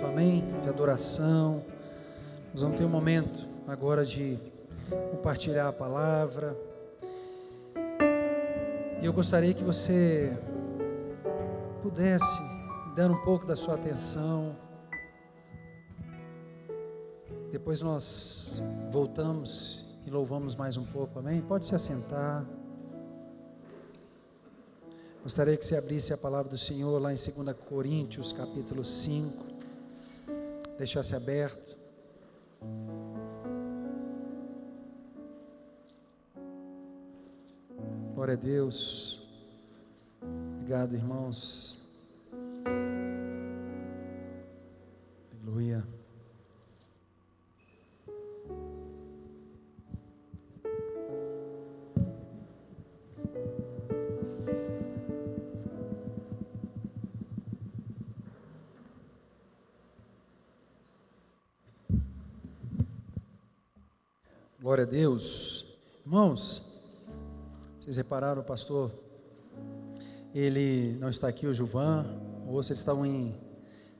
momento, amém? De adoração. Nós vamos ter um momento agora de compartilhar a palavra. E eu gostaria que você pudesse dar um pouco da sua atenção. Depois nós voltamos e louvamos mais um pouco, amém? Pode se assentar. Gostaria que você abrisse a palavra do Senhor lá em 2 Coríntios, capítulo 5. Deixasse aberto. Glória a Deus. Obrigado, irmãos. Aleluia. Glória a Deus. Irmãos, vocês repararam, o pastor, ele não está aqui, o Gilvan, ou eles estavam em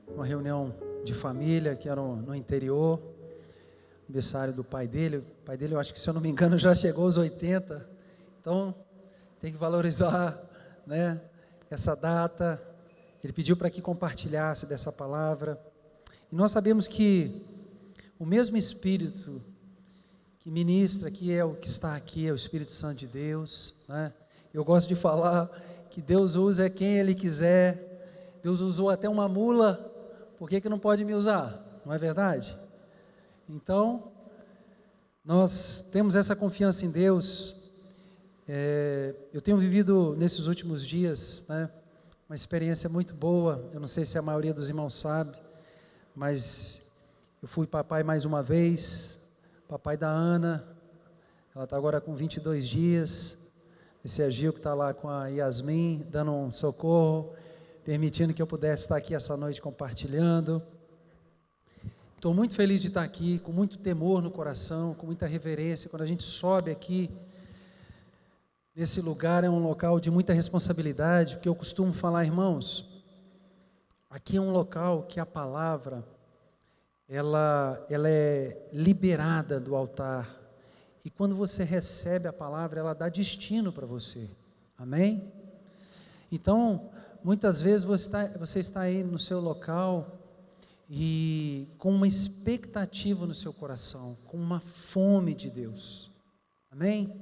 uma reunião de família, que era no interior, aniversário do pai dele. O pai dele, eu acho que, se eu não me engano, já chegou aos 80, então tem que valorizar, né, essa data. Ele pediu para que compartilhasse dessa palavra, e nós sabemos que o mesmo Espírito que ministra, que é o que está aqui, é o Espírito Santo de Deus, né? Eu gosto de falar que Deus usa quem Ele quiser. Deus usou até uma mula, por que não pode me usar? Não é verdade? Então, nós temos essa confiança em Deus. Eu tenho vivido nesses últimos dias, né, uma experiência muito boa. Eu não sei se a maioria dos irmãos sabe, mas eu fui papai mais uma vez. Papai da Ana, ela está agora com 22 dias, esse é Gil que está lá com a Yasmin, dando um socorro, permitindo que eu pudesse estar aqui essa noite compartilhando. Estou muito feliz de estar aqui, com muito temor no coração, com muita reverência. Quando a gente sobe aqui, nesse lugar é um local de muita responsabilidade, porque eu costumo falar, irmãos, aqui é um local que a palavra, ela é liberada do altar, e quando você recebe a palavra, ela dá destino para você, amém? Então, muitas vezes você está aí no seu local, e com uma expectativa no seu coração, com uma fome de Deus, amém?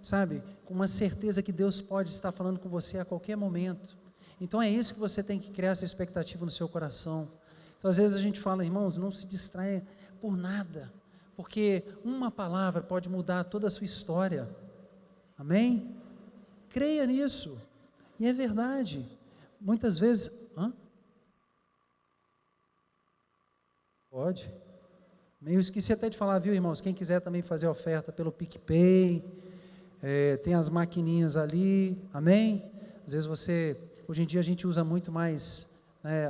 Sabe, com uma certeza que Deus pode estar falando com você a qualquer momento. Então é isso que você tem que criar, essa expectativa no seu coração. Então, às vezes a gente fala, irmãos, não se distraia por nada, porque uma palavra pode mudar toda a sua história, amém? Creia nisso, e é verdade. Muitas vezes, pode, eu esqueci até de falar, viu, irmãos, quem quiser também fazer oferta pelo PicPay, tem as maquininhas ali, amém? Às vezes hoje em dia a gente usa muito mais, né,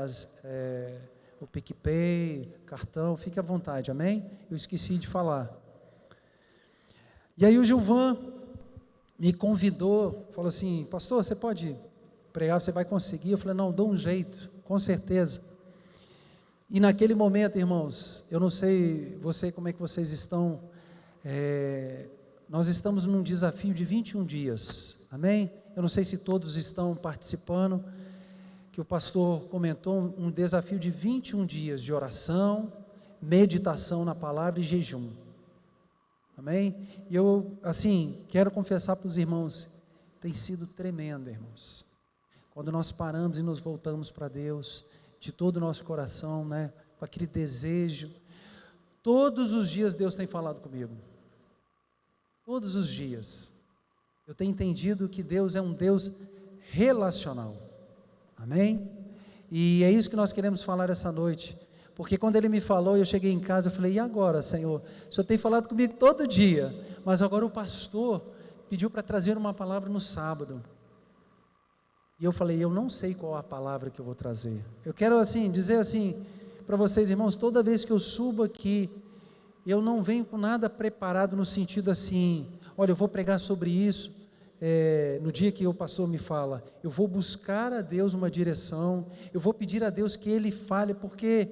o PicPay, cartão, fique à vontade, amém? Eu esqueci de falar. E aí o Gilvan me convidou, falou assim, pastor, você pode pregar, você vai conseguir? Eu falei, não, dou um jeito, com certeza. E naquele momento, irmãos, eu não sei como é que vocês estão, nós estamos num desafio de 21 dias, amém? Eu não sei se todos estão participando, que o pastor comentou, um desafio de 21 dias de oração, meditação na palavra e jejum, amém? E eu, assim, quero confessar para os irmãos, tem sido tremendo, irmãos, quando nós paramos e nos voltamos para Deus, de todo o nosso coração, né, com aquele desejo. Todos os dias Deus tem falado comigo, todos os dias, eu tenho entendido que Deus é um Deus relacional, amém? E é isso que nós queremos falar essa noite, porque quando Ele me falou, eu cheguei em casa, eu falei, e agora, Senhor? O Senhor tem falado comigo todo dia, mas agora o pastor pediu para trazer uma palavra no sábado, e eu falei, eu não sei qual a palavra que eu vou trazer. Eu quero dizer assim, para vocês, irmãos, toda vez que eu subo aqui, eu não venho com nada preparado no sentido assim, olha, eu vou pregar sobre isso, no dia que o pastor me fala, eu vou buscar a Deus uma direção, eu vou pedir a Deus que Ele fale, porque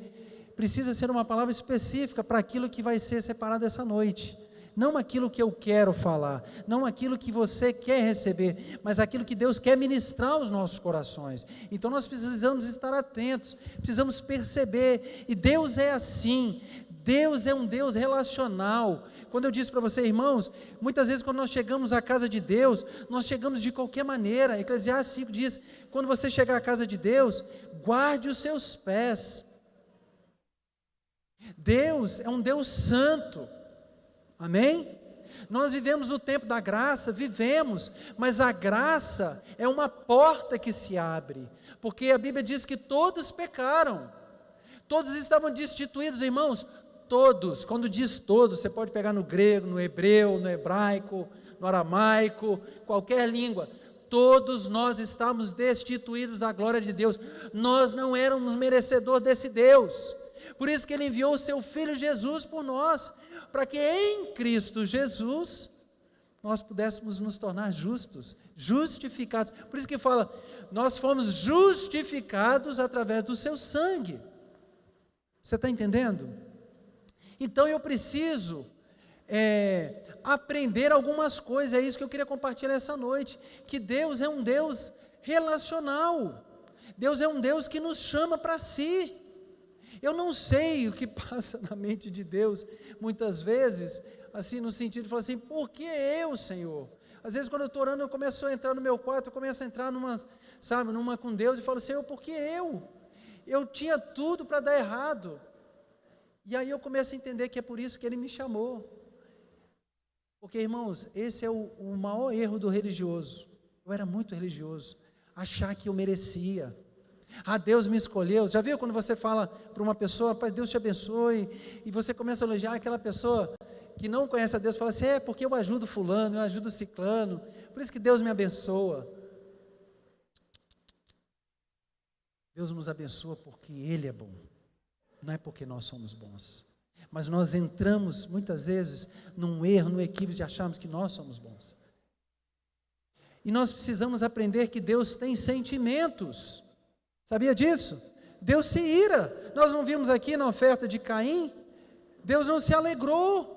precisa ser uma palavra específica para aquilo que vai ser separado essa noite. Não aquilo que eu quero falar, não aquilo que você quer receber, mas aquilo que Deus quer ministrar aos nossos corações. Então nós precisamos estar atentos, precisamos perceber, e Deus é assim, Deus é um Deus relacional. Quando eu disse para você, irmãos, muitas vezes quando nós chegamos à casa de Deus, nós chegamos de qualquer maneira. Eclesiastes 5 diz, quando você chegar à casa de Deus, guarde os seus pés. Deus é um Deus santo. Amém? Nós vivemos no tempo da graça, vivemos, mas a graça é uma porta que se abre, porque a Bíblia diz que todos pecaram, todos estavam destituídos, irmãos, todos. Quando diz todos, você pode pegar no grego, no hebreu, no hebraico, no aramaico, qualquer língua, todos nós estamos destituídos da glória de Deus, nós não éramos merecedores desse Deus. Por isso que Ele enviou o Seu Filho Jesus por nós, para que em Cristo Jesus, nós pudéssemos nos tornar justos, justificados. Por isso que fala, nós fomos justificados através do Seu sangue. Você está entendendo? Então eu preciso aprender algumas coisas, é isso que eu queria compartilhar essa noite, que Deus é um Deus relacional, Deus é um Deus que nos chama para si. Eu não sei o que passa na mente de Deus, muitas vezes, assim no sentido de falar assim, por que eu, Senhor? Às vezes quando eu estou orando, eu começo a entrar no meu quarto, eu começo a entrar numa com Deus, e falo, Senhor, por que eu? Eu tinha tudo para dar errado, e aí eu começo a entender que é por isso que Ele me chamou, porque irmãos, esse é o maior erro do religioso, eu era muito religioso, achar que eu merecia, Deus me escolheu. Já viu quando você fala para uma pessoa, Pai, Deus te abençoe, e você começa a elogiar aquela pessoa que não conhece a Deus, fala assim, porque eu ajudo fulano, eu ajudo ciclano, por isso que Deus me abençoa. Deus nos abençoa porque Ele é bom, não é porque nós somos bons, mas nós entramos muitas vezes num erro, no equívoco de acharmos que nós somos bons, e nós precisamos aprender que Deus tem sentimentos. Sabia disso? Deus se ira. Nós não vimos aqui na oferta de Caim? Deus não se alegrou.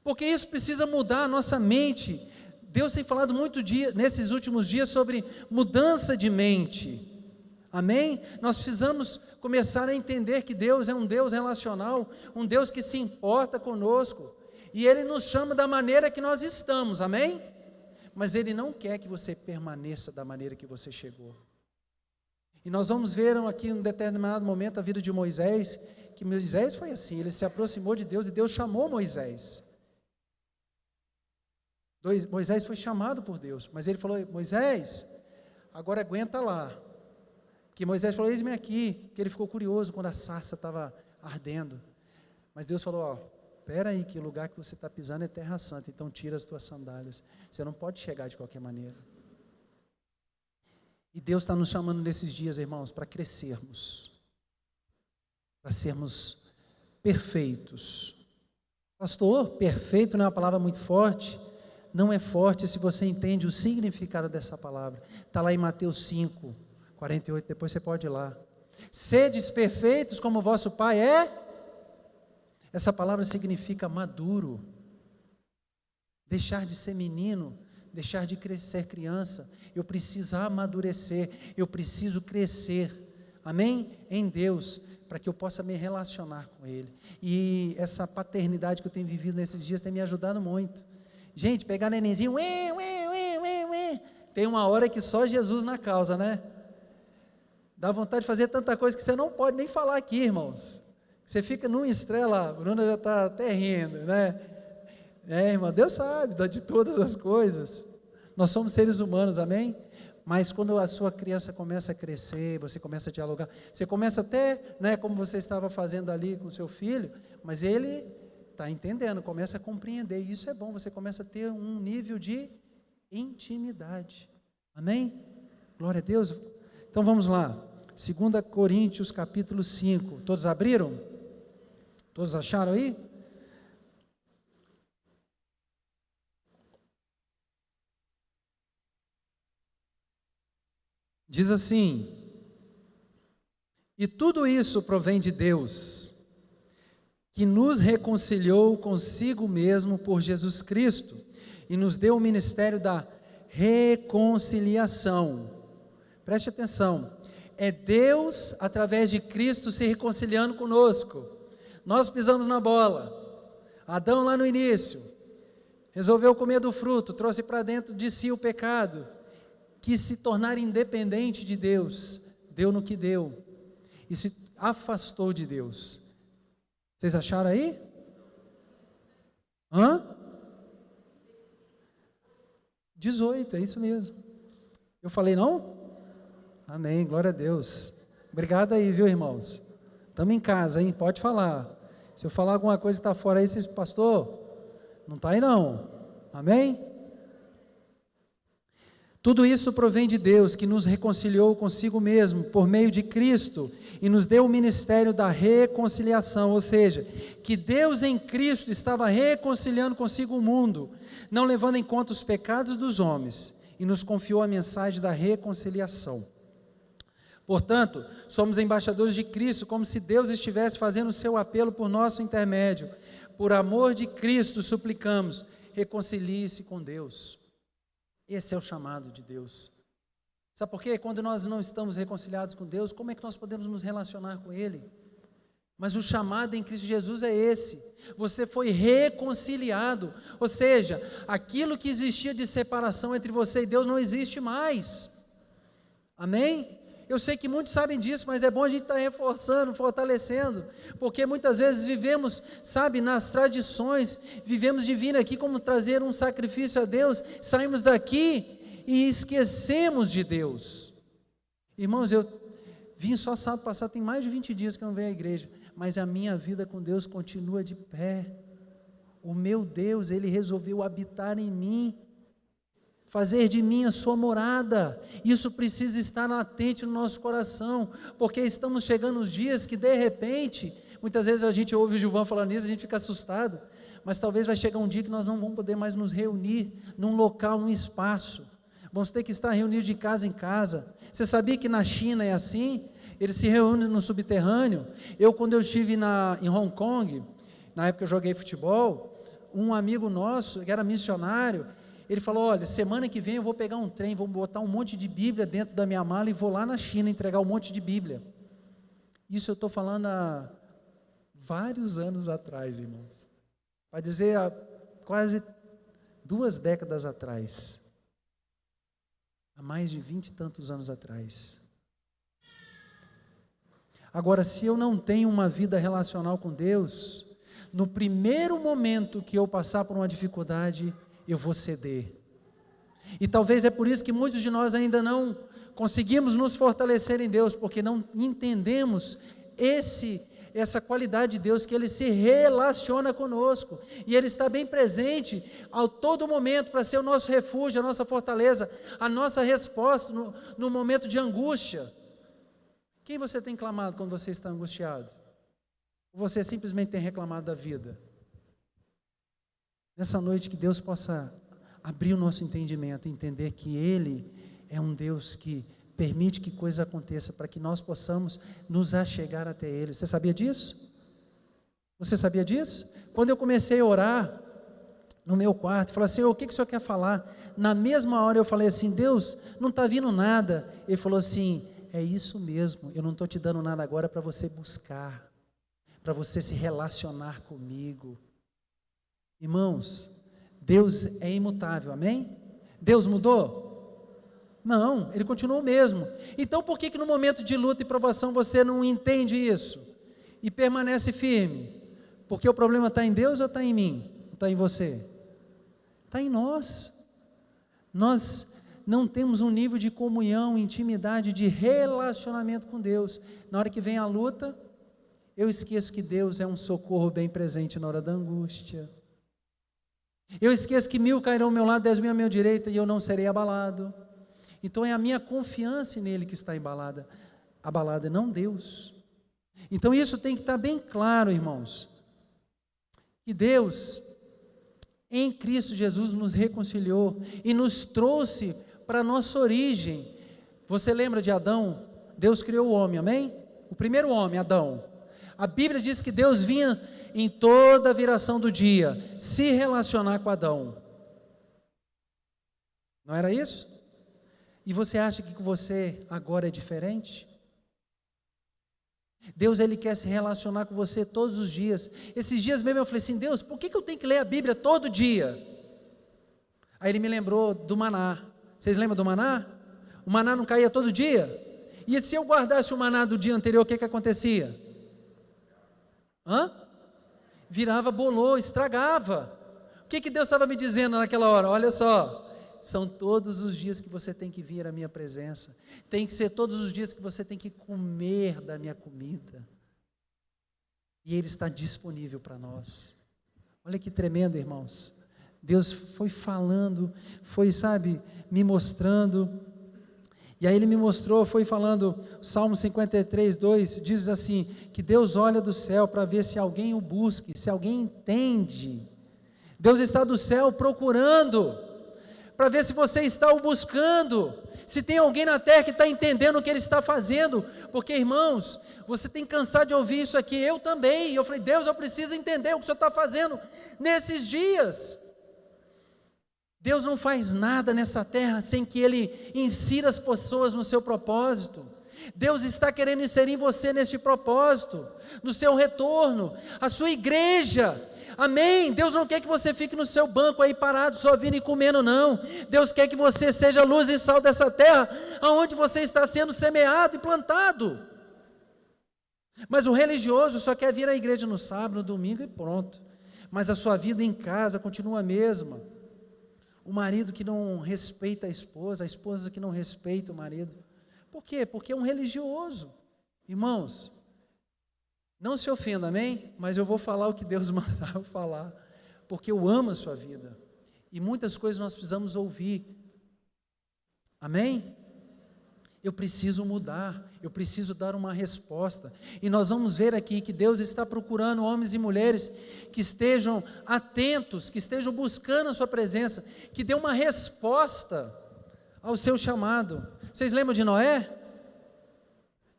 Porque isso precisa mudar a nossa mente. Deus tem falado muito nesses últimos dias sobre mudança de mente. Amém? Nós precisamos começar a entender que Deus é um Deus relacional, um Deus que se importa conosco. E Ele nos chama da maneira que nós estamos. Amém? Mas Ele não quer que você permaneça da maneira que você chegou. E nós vamos ver aqui em um determinado momento a vida de Moisés, que Moisés foi assim, ele se aproximou de Deus e Deus chamou Moisés. Moisés foi chamado por Deus, mas ele falou, Moisés, agora aguenta lá. Porque Moisés falou, eis-me aqui, porque ele ficou curioso quando a sarça estava ardendo. Mas Deus falou, espera aí, que o lugar que você está pisando é terra santa, então tira as tuas sandálias, você não pode chegar de qualquer maneira. E Deus está nos chamando nesses dias, irmãos, para crescermos, para sermos perfeitos. Pastor, perfeito não é uma palavra muito forte? Não é forte se você entende o significado dessa palavra. Está lá em Mateus 5, 48, depois você pode ir lá. Sedes perfeitos como vosso Pai é? Essa palavra significa maduro, deixar de ser menino, deixar de ser criança. Eu preciso amadurecer, eu preciso crescer, amém? Em Deus, para que eu possa me relacionar com Ele. E essa paternidade que eu tenho vivido nesses dias tem me ajudado muito. Gente, pegar nenenzinho, tem uma hora que só Jesus na causa, né? Dá vontade de fazer tanta coisa que você não pode nem falar aqui, irmãos. Você fica num estresse lá, a Bruna já está até rindo, né? Irmão, Deus sabe de todas as coisas. Nós somos seres humanos, amém? Mas quando a sua criança começa a crescer, você começa a dialogar, você começa até, né, como você estava fazendo ali com o seu filho, mas ele está entendendo, começa a compreender, e isso é bom, você começa a ter um nível de intimidade, amém? Glória a Deus. Então vamos lá, 2 Coríntios capítulo 5, todos abriram? Todos acharam aí? Diz assim, E tudo isso provém de Deus, que nos reconciliou consigo mesmo por Jesus Cristo e nos deu o ministério da reconciliação. Preste atenção, é Deus através de Cristo se reconciliando conosco. Nós pisamos na bola. Adão lá no início resolveu comer do fruto, trouxe para dentro de si o pecado, quis se tornar independente de Deus, deu no que deu e se afastou de Deus. Vocês acharam aí? 18, é isso mesmo. Eu falei não? Amém, glória a Deus. Obrigado aí, viu, irmãos? Estamos em casa, hein? Pode falar. Se eu falar alguma coisa que está fora aí, vocês, pastor, não está aí não. Amém? Tudo isso provém de Deus, que nos reconciliou consigo mesmo, por meio de Cristo, e nos deu o ministério da reconciliação, ou seja, que Deus em Cristo estava reconciliando consigo o mundo, não levando em conta os pecados dos homens, e nos confiou a mensagem da reconciliação. Portanto, somos embaixadores de Cristo, como se Deus estivesse fazendo o seu apelo por nosso intermédio. Por amor de Cristo, suplicamos, reconcilie-se com Deus. Esse é o chamado de Deus. Sabe por quê? Quando nós não estamos reconciliados com Deus, como é que nós podemos nos relacionar com Ele? Mas o chamado em Cristo Jesus é esse. Você foi reconciliado, ou seja, aquilo que existia de separação entre você e Deus não existe mais. Amém? Eu sei que muitos sabem disso, mas é bom a gente estar reforçando, fortalecendo, porque muitas vezes vivemos, sabe, nas tradições, vivemos de vir aqui como trazer um sacrifício a Deus, saímos daqui e esquecemos de Deus. Irmãos, eu vim só sábado passado, tem mais de 20 dias que eu não venho à igreja, mas a minha vida com Deus continua de pé. O meu Deus, Ele resolveu habitar em mim, fazer de mim a sua morada. Isso precisa estar latente no nosso coração, porque estamos chegando os dias que de repente, muitas vezes a gente ouve o Gilvão falando isso, a gente fica assustado, mas talvez vai chegar um dia que nós não vamos poder mais nos reunir num local, num espaço, vamos ter que estar reunidos de casa em casa. Você sabia que na China é assim? Eles se reúnem no subterrâneo. Quando eu estive em Hong Kong, na época eu joguei futebol, um amigo nosso, que era missionário, ele falou, olha, semana que vem eu vou pegar um trem, vou botar um monte de Bíblia dentro da minha mala e vou lá na China entregar um monte de Bíblia. Isso eu estou falando há vários anos atrás, irmãos. Para dizer, há quase 2 décadas atrás. Há mais de 20 e tantos anos atrás. Agora, se eu não tenho uma vida relacional com Deus, no primeiro momento que eu passar por uma dificuldade, eu vou ceder. E talvez é por isso que muitos de nós ainda não conseguimos nos fortalecer em Deus, porque não entendemos essa qualidade de Deus, que Ele se relaciona conosco, e Ele está bem presente a todo momento, para ser o nosso refúgio, a nossa fortaleza, a nossa resposta no momento de angústia. Quem você tem clamado quando você está angustiado? Ou você simplesmente tem reclamado da vida? Nessa noite que Deus possa abrir o nosso entendimento, entender que Ele é um Deus que permite que coisas aconteçam, para que nós possamos nos achegar até Ele. Você sabia disso? Você sabia disso? Quando eu comecei a orar no meu quarto, falei assim, o que o Senhor quer falar? Na mesma hora eu falei assim, Deus, não está vindo nada. Ele falou assim, é isso mesmo, eu não estou te dando nada agora para você buscar, para você se relacionar comigo. Irmãos, Deus é imutável, amém? Deus mudou? Não, Ele continua o mesmo. Então por que no momento de luta e provação você não entende isso? E permanece firme? Porque o problema está em Deus ou está em mim? Ou está em você? Está em nós. Nós não temos um nível de comunhão, intimidade, de relacionamento com Deus. Na hora que vem a luta, eu esqueço que Deus é um socorro bem presente na hora da angústia. Eu esqueço que 1000 cairão ao meu lado, 10.000 à minha direita, e eu não serei abalado. Então é a minha confiança nele que está abalada, não Deus. Então isso tem que estar bem claro, irmãos, que Deus, em Cristo Jesus, nos reconciliou e nos trouxe para a nossa origem. Você lembra de Adão? Deus criou o homem, amém? O primeiro homem, Adão. A Bíblia diz que Deus vinha em toda a viração do dia se relacionar com Adão. Não era isso? E você acha que você agora é diferente? Deus, Ele quer se relacionar com você todos os dias. Esses dias mesmo eu falei assim, Deus, por que eu tenho que ler a Bíblia todo dia? Aí Ele me lembrou do maná. Vocês lembram do maná? O maná não caía todo dia? E se eu guardasse o maná do dia anterior, o que acontecia? Virava bolô, estragava. O que Deus estava me dizendo naquela hora? Olha só, são todos os dias que você tem que vir à minha presença, tem que ser todos os dias que você tem que comer da minha comida, e Ele está disponível para nós. Olha que tremendo, irmãos. Deus foi falando, foi, me mostrando, e aí Ele me mostrou, foi falando, Salmo 53, 2, diz assim, que Deus olha do céu para ver se alguém o busque, se alguém entende. Deus está do céu procurando, para ver se você está o buscando, se tem alguém na terra que está entendendo o que Ele está fazendo, porque irmãos, você tem cansado de ouvir isso aqui, eu também, eu falei, Deus, eu preciso entender o que o Senhor está fazendo nesses dias. Deus não faz nada nessa terra sem que Ele insira as pessoas no seu propósito. Deus está querendo inserir você neste propósito, no seu retorno, a sua igreja. Amém? Deus não quer que você fique no seu banco aí parado, só vindo e comendo, não. Deus quer que você seja luz e sal dessa terra, aonde você está sendo semeado e plantado. Mas o religioso só quer vir à igreja no sábado, no domingo e pronto. Mas a sua vida em casa continua a mesma. O marido que não respeita a esposa que não respeita o marido. Por quê? Porque é um religioso. Irmãos, não se ofenda, amém? Mas eu vou falar o que Deus mandar eu falar, porque eu amo a sua vida, e muitas coisas nós precisamos ouvir, amém? Eu preciso mudar, eu preciso dar uma resposta, e nós vamos ver aqui que Deus está procurando homens e mulheres que estejam atentos, que estejam buscando a sua presença, que dê uma resposta ao seu chamado. Vocês lembram de Noé?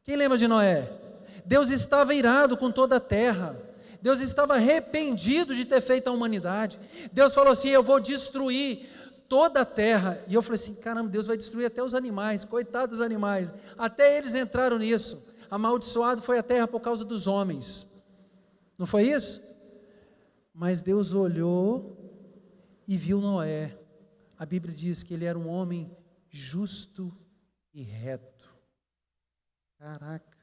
Quem lembra de Noé? Deus estava irado com toda a terra, Deus estava arrependido de ter feito a humanidade. Deus falou assim, eu vou destruir toda a terra, e eu falei assim, caramba, Deus vai destruir até os animais, coitados dos animais, até eles entraram nisso, amaldiçoado foi a terra por causa dos homens, não foi isso? Mas Deus olhou e viu Noé, a Bíblia diz que ele era um homem justo e reto. Caraca,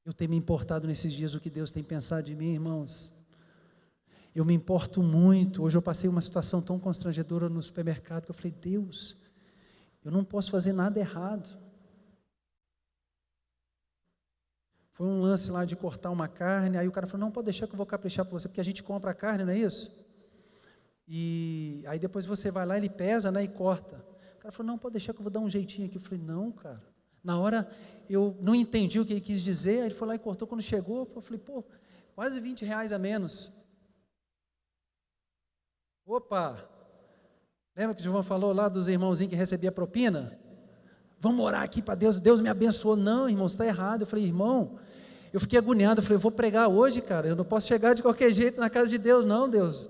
eu tenho me importado nesses dias o que Deus tem pensado de mim, irmãos. Eu me importo muito. Hoje eu passei uma situação tão constrangedora no supermercado que eu falei, Deus, eu não posso fazer nada errado. Foi um lance lá de cortar uma carne, aí o cara falou, não, pode deixar que eu vou caprichar para você, porque a gente compra a carne, não é isso? E aí depois você vai lá, ele pesa, né, e corta. O cara falou, não, pode deixar que eu vou dar um jeitinho aqui. Eu falei, não, cara. Na hora eu não entendi o que ele quis dizer, aí ele foi lá e cortou. Quando chegou, eu falei, quase R$20 a menos. Opa, lembra que o João falou lá dos irmãozinhos que recebia propina? Vamos orar aqui para Deus, Deus me abençoou. Não, irmão, está errado. Eu falei, irmão, eu fiquei agoniado, eu falei, eu vou pregar hoje, cara, eu não posso chegar de qualquer jeito na casa de Deus, não, Deus.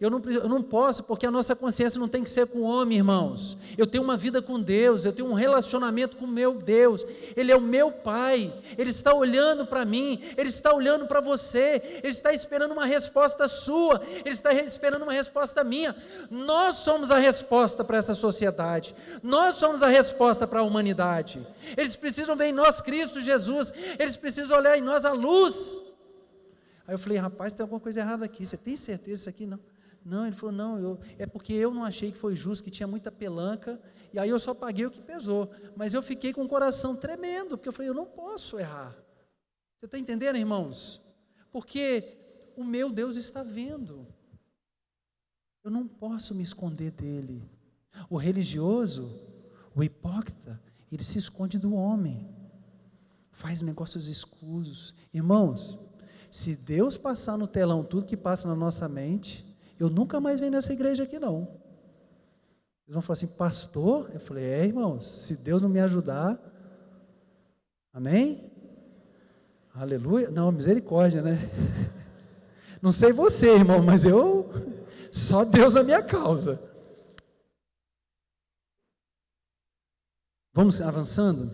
Eu não posso, porque a nossa consciência não tem que ser com o homem, irmãos. Eu tenho uma vida com Deus, eu tenho um relacionamento com o meu Deus, Ele é o meu Pai, Ele está olhando para mim, Ele está olhando para você, Ele está esperando uma resposta sua, Ele está esperando uma resposta minha. Nós somos a resposta para essa sociedade, nós somos a resposta para a humanidade. Eles precisam ver em nós Cristo Jesus, eles precisam olhar em nós a luz. Aí eu falei, rapaz, tem alguma coisa errada aqui, você tem certeza disso aqui? Não. Não, ele falou, não, é porque eu não achei que foi justo, que tinha muita pelanca, e aí eu só paguei o que pesou, mas eu fiquei com o coração tremendo, porque eu falei, eu não posso errar. Você está entendendo, irmãos? Porque o meu Deus está vendo, eu não posso me esconder dele. O religioso, o hipócrita, ele se esconde do homem, faz negócios escusos. Irmãos, se Deus passar no telão tudo que passa na nossa mente, eu nunca mais venho nessa igreja aqui não. Eles vão falar assim, pastor? Eu falei, irmãos, se Deus não me ajudar, Amém? Aleluia. Não, misericórdia, né? Não sei você, irmão, mas só Deus na minha causa. Vamos avançando?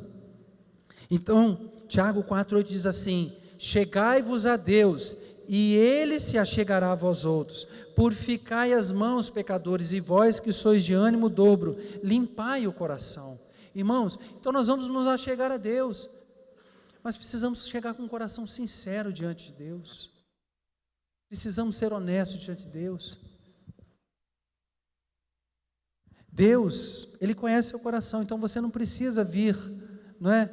Então, Tiago 4,8 diz assim: chegai-vos a Deus, e Ele se achegará a vós outros. Purificai as mãos, pecadores, e vós que sois de ânimo dobro, limpai o coração. Irmãos, então nós vamos nos achegar a Deus, mas precisamos chegar com um coração sincero diante de Deus. Precisamos ser honestos diante de Deus. Deus, Ele conhece seu coração, então você não precisa vir, não é?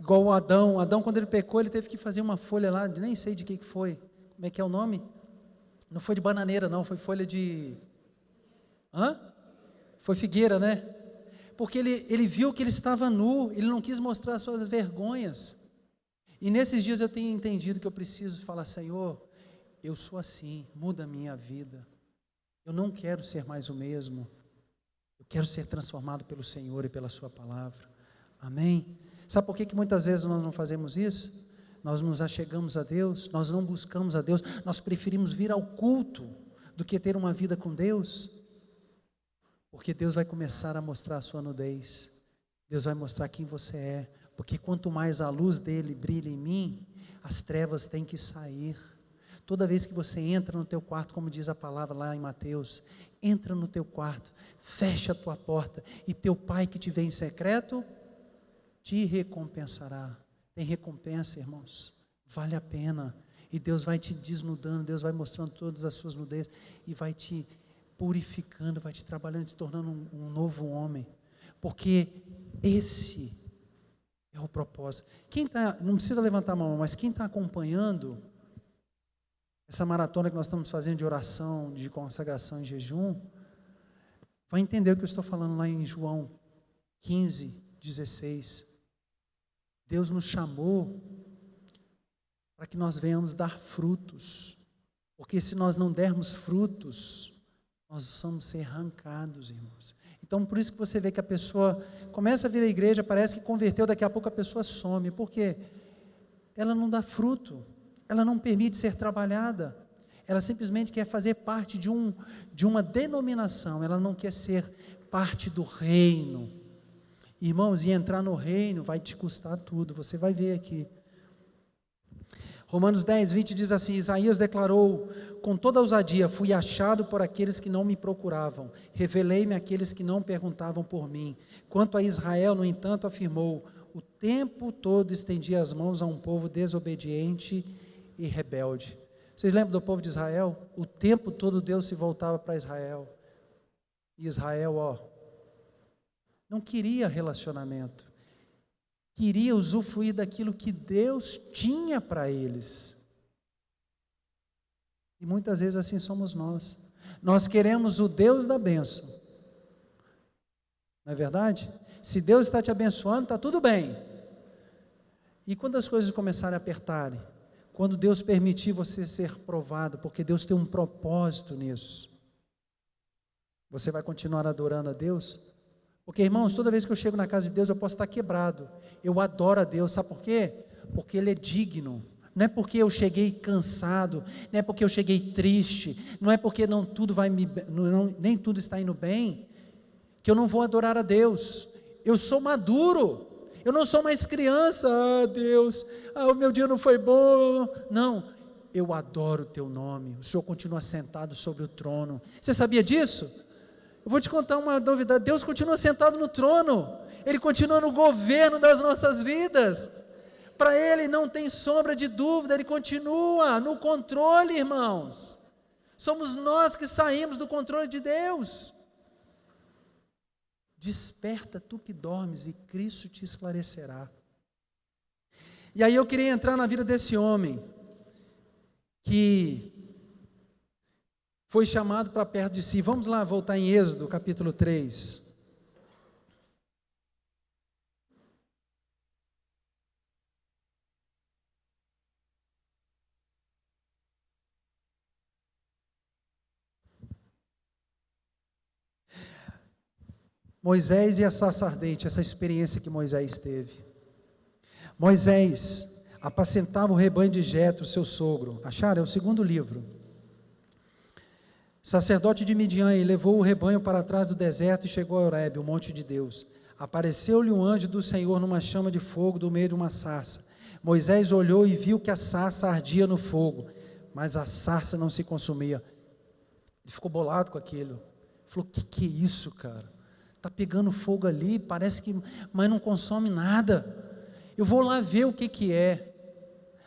Igual o Adão. Adão, quando ele pecou, ele teve que fazer uma folha lá, nem sei de que foi. Como é que é o nome? Não foi de bananeira, não, foi folha de... Foi figueira, né? Porque ele viu que ele estava nu, ele não quis mostrar as suas vergonhas. E nesses dias eu tenho entendido que eu preciso falar: Senhor, eu sou assim, muda a minha vida. Eu não quero ser mais o mesmo. Eu quero ser transformado pelo Senhor e pela sua palavra. Amém? Sabe por que muitas vezes nós não fazemos isso? Nós nos achegamos a Deus, nós não buscamos a Deus, nós preferimos vir ao culto do que ter uma vida com Deus, porque Deus vai começar a mostrar a sua nudez, Deus vai mostrar quem você é, porque quanto mais a luz dele brilha em mim, as trevas têm que sair. Toda vez que você entra no teu quarto, como diz a palavra lá em Mateus, entra no teu quarto, fecha a tua porta, e teu Pai que te vê em secreto, te recompensará. Tem recompensa, irmãos, vale a pena, e Deus vai te desnudando, Deus vai mostrando todas as suas nudez, e vai te purificando, vai te trabalhando, te tornando um novo homem, porque esse é o propósito. Quem está, não precisa levantar a mão, mas quem está acompanhando essa maratona que nós estamos fazendo de oração, de consagração e jejum, vai entender o que eu estou falando lá em João 15:16. Deus nos chamou para que nós venhamos dar frutos, porque se nós não dermos frutos, nós vamos ser arrancados, irmãos. Então, por isso que você vê que a pessoa começa a vir à igreja, parece que converteu, daqui a pouco a pessoa some, porque ela não dá fruto, ela não permite ser trabalhada, ela simplesmente quer fazer parte de uma denominação, ela não quer ser parte do reino. Irmãos, e entrar no reino vai te custar tudo, você vai ver aqui. Romanos 10:20 diz assim: Isaías declarou com toda ousadia: fui achado por aqueles que não me procuravam, revelei-me àqueles que não perguntavam por mim. Quanto a Israel, no entanto, afirmou: o tempo todo estendia as mãos a um povo desobediente e rebelde. Vocês lembram do povo de Israel? O tempo todo Deus se voltava para Israel, e Israel, não queria relacionamento, queria usufruir daquilo que Deus tinha para eles. E muitas vezes assim somos nós. Nós queremos o Deus da bênção, não é verdade? Se Deus está te abençoando, está tudo bem. E quando as coisas começarem a apertarem, quando Deus permitir você ser provado, porque Deus tem um propósito nisso, você vai continuar adorando a Deus? Porque, irmãos, toda vez que eu chego na casa de Deus, eu posso estar quebrado, eu adoro a Deus, sabe por quê? Porque Ele é digno, não é porque eu cheguei cansado, não é porque eu cheguei triste, não é porque nem tudo está indo bem, que eu não vou adorar a Deus. Eu sou maduro, eu não sou mais criança. Deus, o meu dia não foi bom, não, eu adoro o teu nome, o Senhor continua sentado sobre o trono. Você sabia disso? Eu vou te contar uma novidade: Deus continua sentado no trono, Ele continua no governo das nossas vidas, para Ele não tem sombra de dúvida, Ele continua no controle, irmãos. Somos nós que saímos do controle de Deus. Desperta tu que dormes, e Cristo te esclarecerá. E aí eu queria entrar na vida desse homem, que foi chamado para perto de si. Vamos lá, voltar em Êxodo, capítulo 3. Moisés e a sarça ardente, essa experiência que Moisés teve. Moisés apacentava o rebanho de Jetro, seu sogro. Acharam? É o segundo livro. Sacerdote de Midian, e levou o rebanho para trás do deserto e chegou a Horebe, o monte de Deus. Apareceu-lhe um anjo do Senhor numa chama de fogo do meio de uma sarça. Moisés olhou e viu que a sarça ardia no fogo, mas a sarça não se consumia. Ele ficou bolado com aquilo. Falou: que é isso, cara? Está pegando fogo ali, parece que, mas não consome nada. Eu vou lá ver o que é.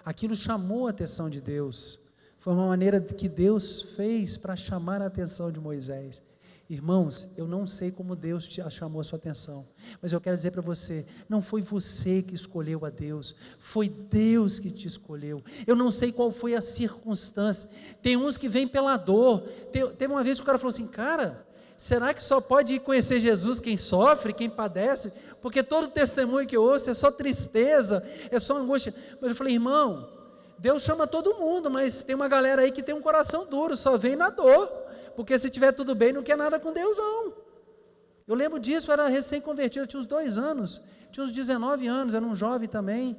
Aquilo chamou a atenção de Deus. Foi uma maneira que Deus fez para chamar a atenção de Moisés. Irmãos, eu não sei como Deus chamou a sua atenção, mas eu quero dizer para você, não foi você que escolheu a Deus, foi Deus que te escolheu. Eu não sei qual foi a circunstância. Tem uns que vêm pela dor. Teve uma vez que o cara falou assim: cara, será que só pode ir conhecer Jesus quem sofre, quem padece? Porque todo testemunho que eu ouço é só tristeza, é só angústia. Mas eu falei: irmão, Deus chama todo mundo, mas tem uma galera aí que tem um coração duro, só vem na dor. Porque se tiver tudo bem, não quer nada com Deus, não. Eu lembro disso, eu era recém-convertido, eu tinha uns 2 anos, tinha uns 19 anos, era um jovem também.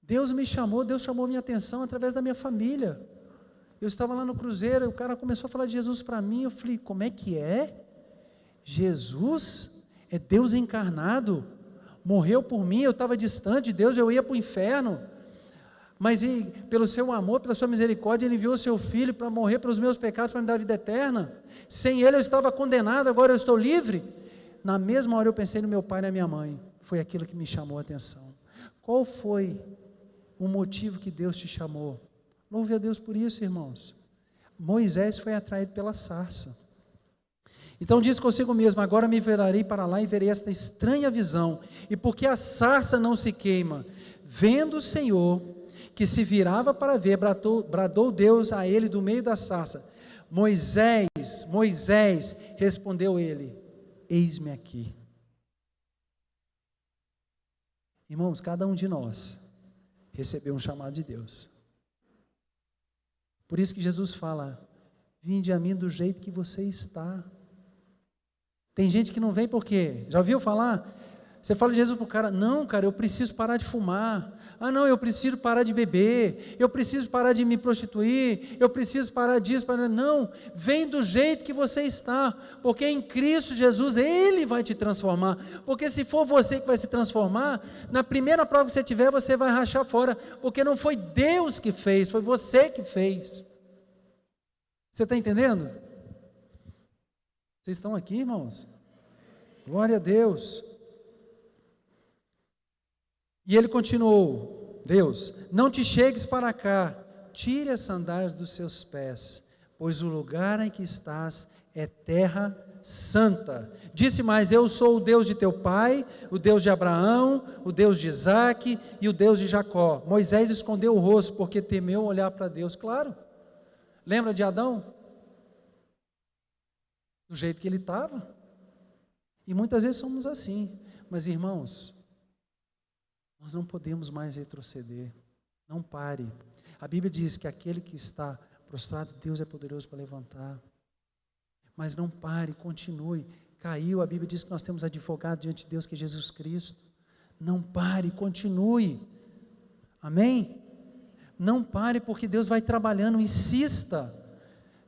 Deus me chamou, Deus chamou minha atenção através da minha família. Eu estava lá no cruzeiro, o cara começou a falar de Jesus para mim, eu falei: como é que é? Jesus é Deus encarnado, morreu por mim, eu estava distante de Deus, eu ia para o inferno, mas pelo seu amor, pela sua misericórdia, Ele enviou o seu Filho para morrer pelos meus pecados, para me dar vida eterna. Sem Ele eu estava condenado, agora eu estou livre. Na mesma hora eu pensei no meu pai e na minha mãe. Foi aquilo que me chamou a atenção. Qual foi o motivo que Deus te chamou? Louve a Deus por isso, irmãos. Moisés foi atraído pela sarça. Então disse consigo mesmo: agora me virarei para lá e verei esta estranha visão. E porque a sarça não se queima, vendo o Senhor que se virava para ver, bradou Deus a ele do meio da sarça: Moisés, Moisés, respondeu ele: eis-me aqui. Irmãos, cada um de nós recebeu um chamado de Deus. Por isso que Jesus fala: vinde a mim do jeito que você está. Tem gente que não vem por quê? Já ouviu falar? Você fala de Jesus para o cara: não, cara, eu preciso parar de fumar. Ah, não, eu preciso parar de beber. Eu preciso parar de me prostituir. Eu preciso parar disso. Não, vem do jeito que você está, porque em Cristo Jesus Ele vai te transformar. Porque se for você que vai se transformar, na primeira prova que você tiver, você vai rachar fora, porque não foi Deus que fez, foi você que fez. Você está entendendo? Vocês estão aqui, irmãos? Glória a Deus. E ele continuou: Deus, não te chegues para cá, tire as sandálias dos seus pés, pois o lugar em que estás é terra santa. Disse mais: eu sou o Deus de teu pai, o Deus de Abraão, o Deus de Isaque e o Deus de Jacó. Moisés escondeu o rosto, porque temeu olhar para Deus. Claro, lembra de Adão? Do jeito que ele estava. E muitas vezes somos assim. Mas irmãos, nós não podemos mais retroceder. Não pare. A Bíblia diz que aquele que está prostrado, Deus é poderoso para levantar. Mas não pare, continue. Caiu, a Bíblia diz que nós temos advogado diante de Deus, que é Jesus Cristo. Não pare, continue. Amém? Não pare, porque Deus vai trabalhando, insista.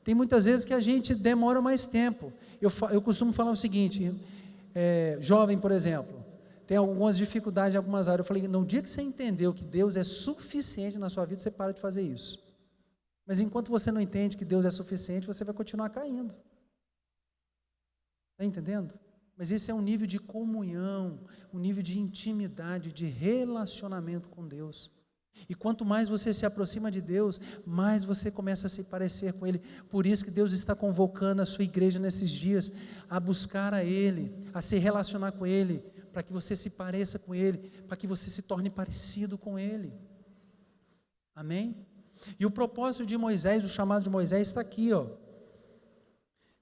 Tem muitas vezes que a gente demora mais tempo. Eu costumo falar o seguinte: jovem, por exemplo, tem algumas dificuldades em algumas áreas. Eu falei: no dia que você entendeu que Deus é suficiente na sua vida, você para de fazer isso. Mas enquanto você não entende que Deus é suficiente, você vai continuar caindo. Está entendendo? Mas esse é um nível de comunhão, um nível de intimidade, de relacionamento com Deus. E quanto mais você se aproxima de Deus, mais você começa a se parecer com Ele. Por isso que Deus está convocando a sua igreja nesses dias a buscar a Ele, a se relacionar com Ele, para que você se pareça com Ele, para que você se torne parecido com Ele. Amém? E o propósito de Moisés, o chamado de Moisés está aqui, ó.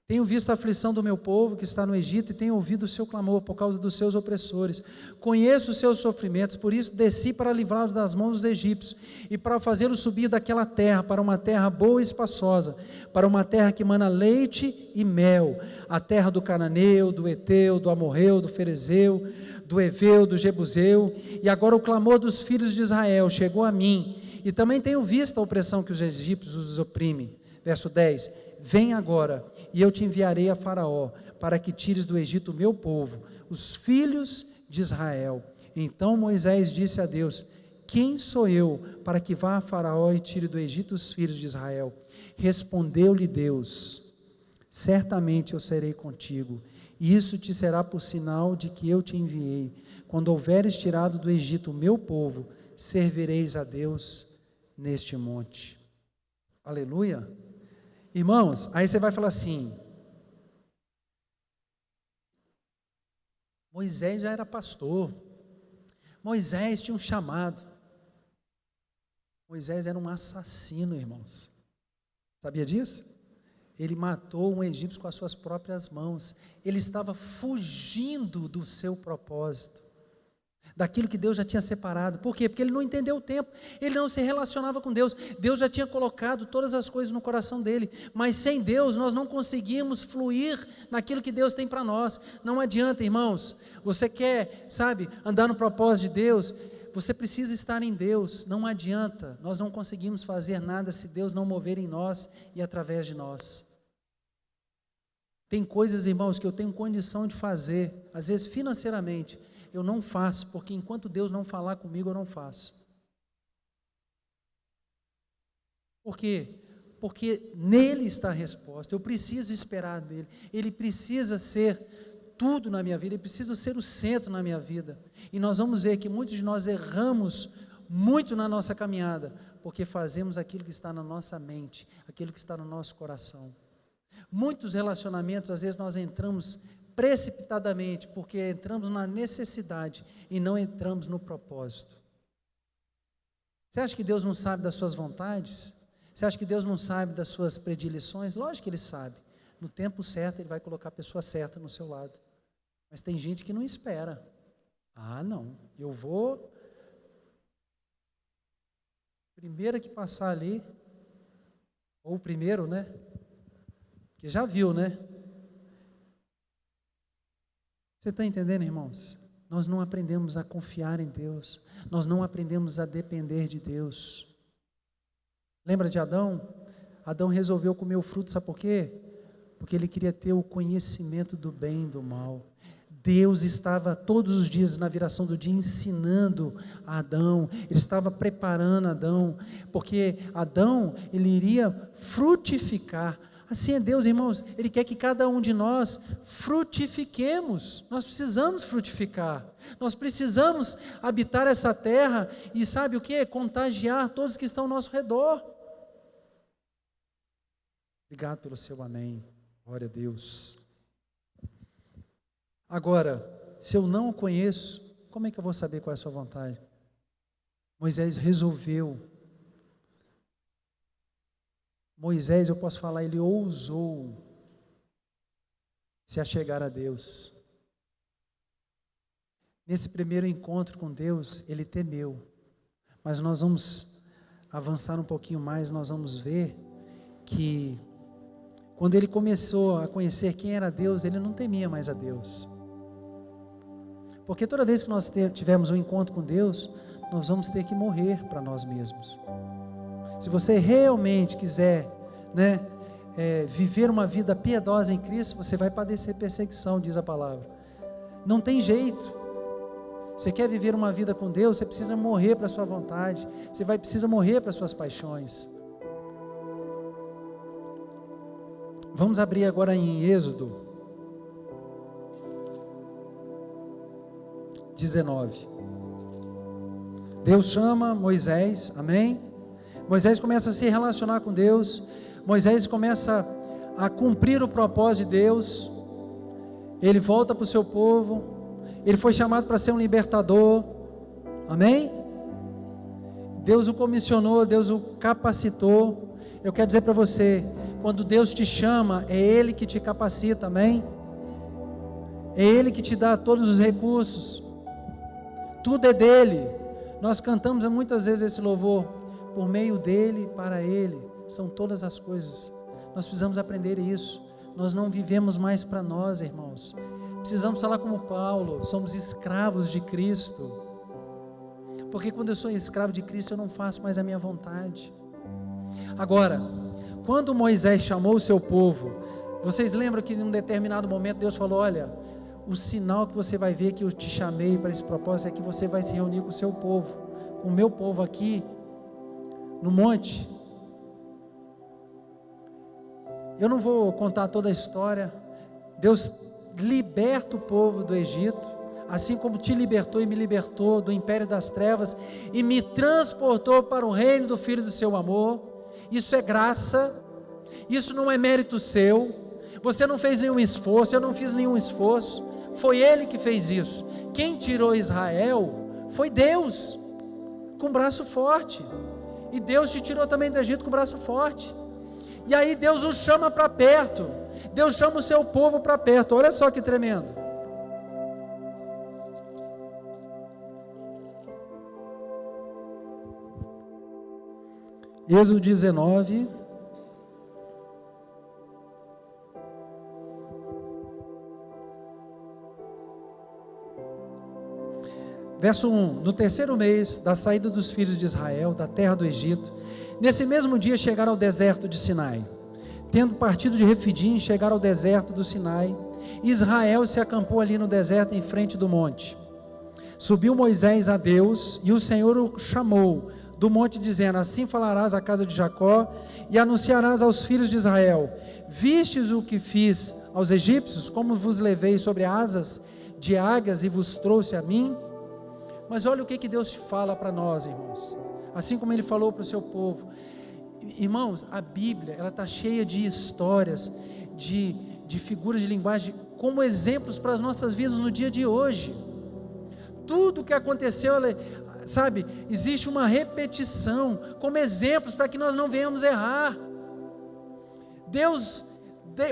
Tenho visto a aflição do meu povo que está no Egito e tenho ouvido o seu clamor por causa dos seus opressores. Conheço os seus sofrimentos, por isso desci para livrá-los das mãos dos egípcios e para fazê-los subir daquela terra para uma terra boa e espaçosa, para uma terra que mana leite e mel, a terra do cananeu, do eteu, do amorreu, do ferezeu, do eveu, do jebuseu. E agora o clamor dos filhos de Israel chegou a mim, e também tenho visto a opressão que os egípcios os oprimem. Verso 10, vem agora, e eu te enviarei a Faraó, para que tires do Egito o meu povo, os filhos de Israel. Então Moisés disse a Deus, quem sou eu, para que vá a Faraó e tire do Egito os filhos de Israel? Respondeu-lhe Deus, certamente eu serei contigo, e isso te será por sinal de que eu te enviei. Quando houveres tirado do Egito o meu povo, servireis a Deus neste monte. Aleluia. Irmãos, aí você vai falar assim, Moisés já era pastor, Moisés tinha um chamado, Moisés era um assassino, irmãos, sabia disso? Ele matou um egípcio com as suas próprias mãos, ele estava fugindo do seu propósito, daquilo que Deus já tinha separado. Por quê? Porque ele não entendeu o tempo, ele não se relacionava com Deus, Deus já tinha colocado todas as coisas no coração dele, mas sem Deus nós não conseguimos fluir naquilo que Deus tem para nós. Não adianta, irmãos, você quer, andar no propósito de Deus, você precisa estar em Deus, não adianta, nós não conseguimos fazer nada se Deus não mover em nós e através de nós. Tem coisas, irmãos, que eu tenho condição de fazer, às vezes financeiramente, eu não faço, porque enquanto Deus não falar comigo, eu não faço. Por quê? Porque nele está a resposta, eu preciso esperar nele, ele precisa ser tudo na minha vida, ele precisa ser o centro na minha vida, e nós vamos ver que muitos de nós erramos muito na nossa caminhada, porque fazemos aquilo que está na nossa mente, aquilo que está no nosso coração. Muitos relacionamentos, às vezes nós entramos precipitadamente, porque entramos na necessidade e não entramos no propósito. Você acha que Deus não sabe das suas vontades? Você acha que Deus não sabe das suas predileções? Lógico que Ele sabe, no tempo certo Ele vai colocar a pessoa certa no seu lado, mas tem gente que não espera. Não, eu vou, primeiro que passar ali, ou o primeiro, que já viu, Você está entendendo, irmãos? Nós não aprendemos a confiar em Deus, nós não aprendemos a depender de Deus. Lembra de Adão? Adão resolveu comer o fruto, sabe por quê? Porque ele queria ter o conhecimento do bem e do mal. Deus estava todos os dias, na viração do dia, ensinando a Adão, Ele estava preparando Adão, porque Adão, ele iria frutificar. Assim é Deus, irmãos, Ele quer que cada um de nós frutifiquemos, nós precisamos frutificar, nós precisamos habitar essa terra e sabe o que? Contagiar todos que estão ao nosso redor. Obrigado pelo seu amém, glória a Deus. Agora, se eu não o conheço, como é que eu vou saber qual é a sua vontade? Moisés resolveu. Moisés, eu posso falar, ele ousou se achegar a Deus. Nesse primeiro encontro com Deus, ele temeu. Mas nós vamos avançar um pouquinho mais, nós vamos ver que quando ele começou a conhecer quem era Deus, ele não temia mais a Deus. Porque toda vez que nós tivermos um encontro com Deus, nós vamos ter que morrer para nós mesmos. Se você realmente quiser, viver uma vida piedosa em Cristo, você vai padecer perseguição, diz a palavra. Não tem jeito. Você quer viver uma vida com Deus, você precisa morrer para a sua vontade, precisa morrer para as suas paixões. Vamos abrir agora em Êxodo 19. Deus chama Moisés, amém? Moisés começa a se relacionar com Deus, Moisés começa a cumprir o propósito de Deus, ele volta para o seu povo, ele foi chamado para ser um libertador, amém? Deus o comissionou, Deus o capacitou. Eu quero dizer para você, quando Deus te chama, é Ele que te capacita, amém? É Ele que te dá todos os recursos, tudo é dEle. Nós cantamos muitas vezes esse louvor, por meio dEle, para Ele, são todas as coisas. Nós precisamos aprender isso. Nós não vivemos mais para nós, irmãos. Precisamos falar como Paulo, somos escravos de Cristo. Porque quando eu sou escravo de Cristo, eu não faço mais a minha vontade. Agora, quando Moisés chamou o seu povo, vocês lembram que em um determinado momento Deus falou: olha, o sinal que você vai ver que eu te chamei para esse propósito é que você vai se reunir com o seu povo, com o meu povo aqui no monte. Eu não vou contar toda a história. Deus liberta o povo do Egito, assim como te libertou e me libertou do império das trevas e me transportou para o reino do Filho do seu amor. Isso é graça, isso não é mérito seu, você não fez nenhum esforço, eu não fiz nenhum esforço, foi Ele que fez isso. Quem tirou Israel foi Deus, com braço forte, e Deus te tirou também do Egito com braço forte. E aí Deus o chama para perto, Deus chama o seu povo para perto. Olha só que tremendo. Êxodo 19, verso 1: no terceiro mês da saída dos filhos de Israel da terra do Egito, nesse mesmo dia chegaram ao deserto de Sinai. Tendo partido de Refidim, chegaram ao deserto do Sinai. Israel se acampou ali no deserto em frente do monte. Subiu Moisés a Deus, e o Senhor o chamou do monte, dizendo: assim falarás à casa de Jacó e anunciarás aos filhos de Israel: vistes o que fiz aos egípcios, como vos levei sobre asas de águias e vos trouxe a mim? Mas olha o que Deus fala para nós, irmãos, assim como Ele falou para o seu povo. Irmãos, a Bíblia, ela está cheia de histórias, de figuras de linguagem, como exemplos para as nossas vidas no dia de hoje. Tudo que aconteceu, sabe, existe uma repetição, como exemplos para que nós não venhamos errar. Deus,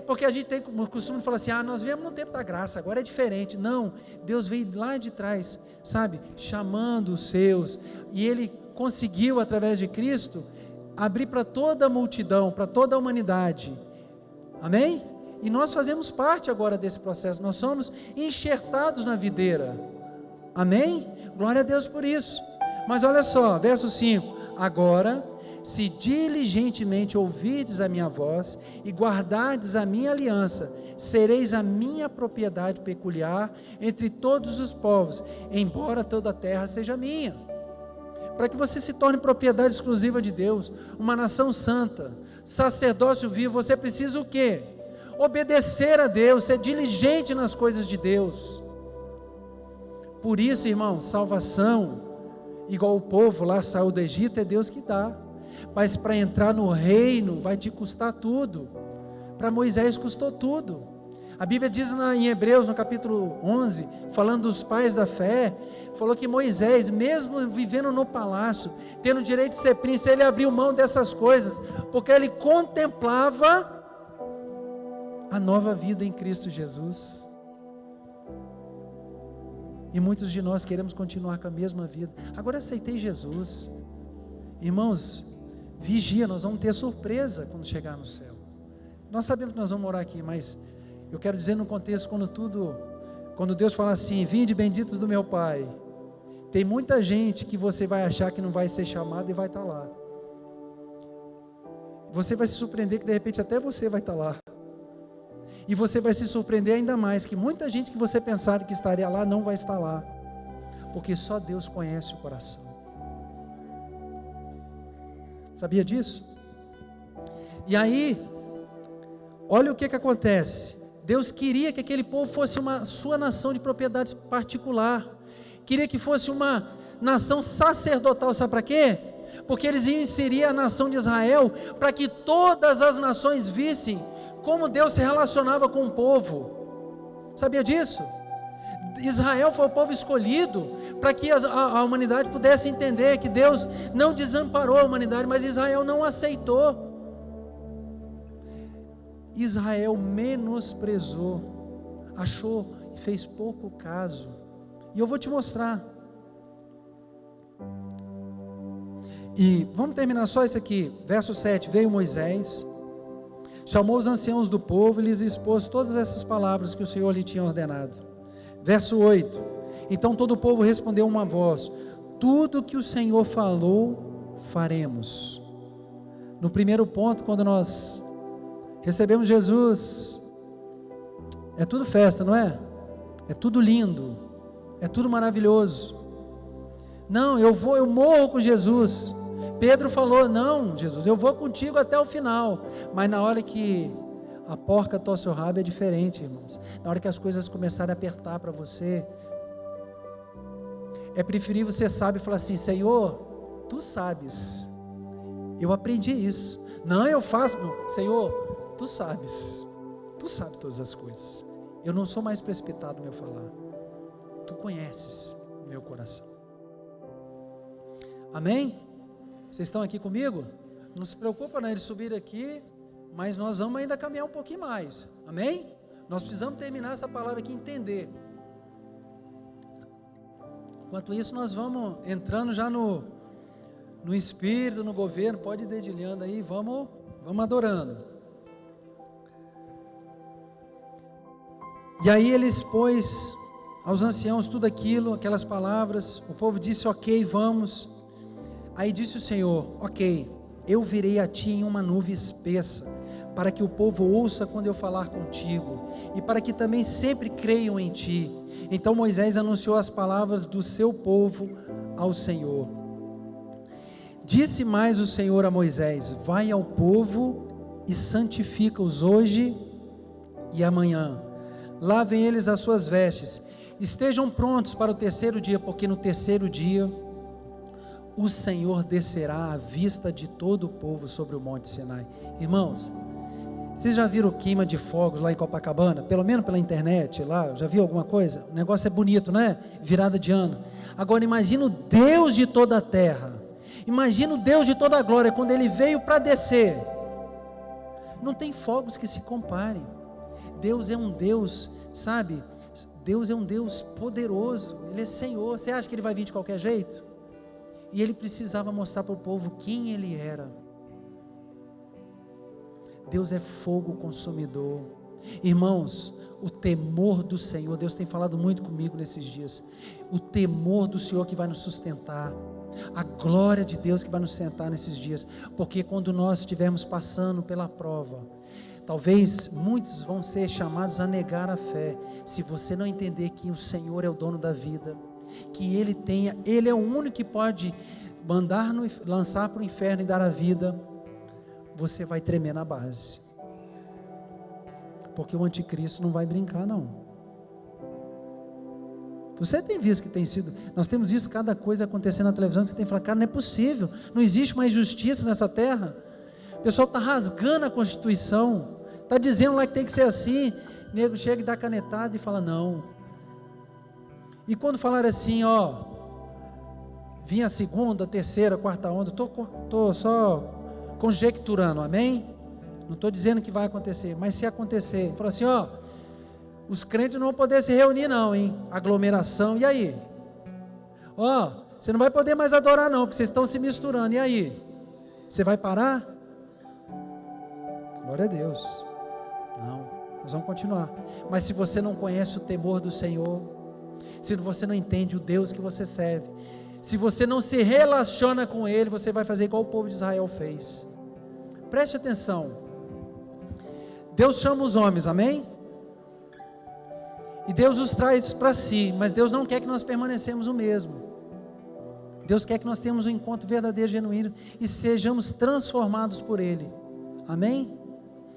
porque a gente tem o costume de falar assim: nós viemos no tempo da graça, agora é diferente. Não, Deus veio lá de trás, sabe, chamando os seus, e Ele conseguiu, através de Cristo, abrir para toda a multidão, para toda a humanidade, amém? E nós fazemos parte agora desse processo, nós somos enxertados na videira, amém? Glória a Deus por isso. Mas olha só, verso 5: agora, se diligentemente ouvirdes a minha voz e guardardes a minha aliança, sereis a minha propriedade peculiar entre todos os povos, embora toda a terra seja minha. Para que você se torne propriedade exclusiva de Deus, uma nação santa, sacerdócio vivo, você precisa o quê? Obedecer a Deus, ser diligente nas coisas de Deus. Por isso, irmão, salvação, igual o povo lá saiu do Egito, é Deus que dá, mas para entrar no reino vai te custar tudo. Para Moisés custou tudo. A Bíblia diz em Hebreus, no capítulo 11, falando dos pais da fé, falou que Moisés, mesmo vivendo no palácio, tendo o direito de ser príncipe, ele abriu mão dessas coisas, porque ele contemplava a nova vida em Cristo Jesus. E muitos de nós queremos continuar com a mesma vida. Agora aceitei Jesus. Irmãos, vigia, nós vamos ter surpresa quando chegar no céu. Nós sabemos que nós vamos morar aqui, mas eu quero dizer no contexto, quando Deus fala assim: vinde benditos do meu Pai, tem muita gente que você vai achar que não vai ser chamado e vai estar lá. Você vai se surpreender que de repente até você vai estar lá. E você vai se surpreender ainda mais que muita gente que você pensava que estaria lá não vai estar lá, porque só Deus conhece o coração. Sabia disso? E aí, olha o que acontece. Deus queria que aquele povo fosse uma sua nação de propriedade particular, queria que fosse uma nação sacerdotal. Sabe para quê? Porque eles iam inserir a nação de Israel para que todas as nações vissem como Deus se relacionava com o povo. Sabia disso? Israel foi o povo escolhido para que a humanidade pudesse entender que Deus não desamparou a humanidade, mas Israel não aceitou. Israel menosprezou, achou e fez pouco caso. E eu vou te mostrar. E vamos terminar só isso aqui, verso 7, veio Moisés, chamou os anciãos do povo e lhes expôs todas essas palavras que o Senhor lhe tinha ordenado. Verso 8, então todo o povo respondeu uma voz, tudo que o Senhor falou, faremos. No primeiro ponto, quando nós recebemos Jesus, é tudo festa, não é? É tudo lindo, é tudo maravilhoso. Não, eu morro com Jesus. Pedro falou, não, Jesus, eu vou contigo até o final. Mas na hora que a porca torce o rabo é diferente, irmãos. Na hora que as coisas começarem a apertar para você, é preferível você sabe falar assim, Senhor, tu sabes, eu aprendi isso. Não, eu faço, não. Senhor, tu sabes todas as coisas. Eu não sou mais precipitado no meu falar. Tu conheces o meu coração. Amém? Vocês estão aqui comigo? Não se preocupa, não, eles subirem aqui, mas nós vamos ainda caminhar um pouquinho mais. Amém? Nós precisamos terminar essa palavra aqui e entender. Enquanto isso, nós vamos entrando já no Espírito, no governo. Pode ir dedilhando aí, vamos adorando. E aí ele expôs aos anciãos tudo aquilo, aquelas palavras. O povo disse, ok, vamos. Aí disse o Senhor, ok, eu virei a ti em uma nuvem espessa, para que o povo ouça quando eu falar contigo, e para que também sempre creiam em ti. Então Moisés anunciou as palavras do seu povo ao Senhor. Disse mais o Senhor a Moisés, vai ao povo e santifica-os hoje e amanhã. Lavem eles as suas vestes, estejam prontos para o terceiro dia, porque no terceiro dia o Senhor descerá à vista de todo o povo sobre o monte Sinai. Irmãos, vocês já viram o queima de fogos lá em Copacabana? Pelo menos pela internet lá, já viu alguma coisa? O negócio é bonito, não é? Virada de ano. Agora imagina o Deus de toda a terra, imagina o Deus de toda a glória, quando Ele veio para descer. Não tem fogos que se comparem. Deus é um Deus, sabe? Deus é um Deus poderoso, Ele é Senhor. Você acha que Ele vai vir de qualquer jeito? E Ele precisava mostrar para o povo quem Ele era. Deus é fogo consumidor. Irmãos, o temor do Senhor, Deus tem falado muito comigo nesses dias, o temor do Senhor que vai nos sustentar, a glória de Deus que vai nos sustentar nesses dias, porque quando nós estivermos passando pela prova, talvez muitos vão ser chamados a negar a fé, se você não entender que o Senhor é o dono da vida, que Ele é o único que pode lançar para o inferno e dar a vida, você vai tremer na base, porque o anticristo não vai brincar não. Você tem visto que tem sido, nós temos visto cada coisa acontecendo na televisão, que você tem que falar, cara, não é possível, não existe mais justiça nessa terra, o pessoal está rasgando a Constituição, está dizendo lá que tem que ser assim, o nego chega e dá canetada e fala não. E quando falar assim, vinha a segunda, terceira, quarta onda, estou só conjecturando, amém? Não estou dizendo que vai acontecer, mas se acontecer, fala assim, os crentes não vão poder se reunir não, hein? Aglomeração, e aí? Você não vai poder mais adorar não, porque vocês estão se misturando, e aí? Você vai parar? Glória a Deus. Não, nós vamos continuar. Mas se você não conhece o temor do Senhor, se você não entende o Deus que você serve, se você não se relaciona com Ele, você vai fazer igual o povo de Israel fez. Preste atenção, Deus chama os homens, amém? E Deus os traz para si, mas Deus não quer que nós permanecemos o mesmo. Deus quer que nós tenhamos um encontro verdadeiro, genuíno, e sejamos transformados por Ele, amém?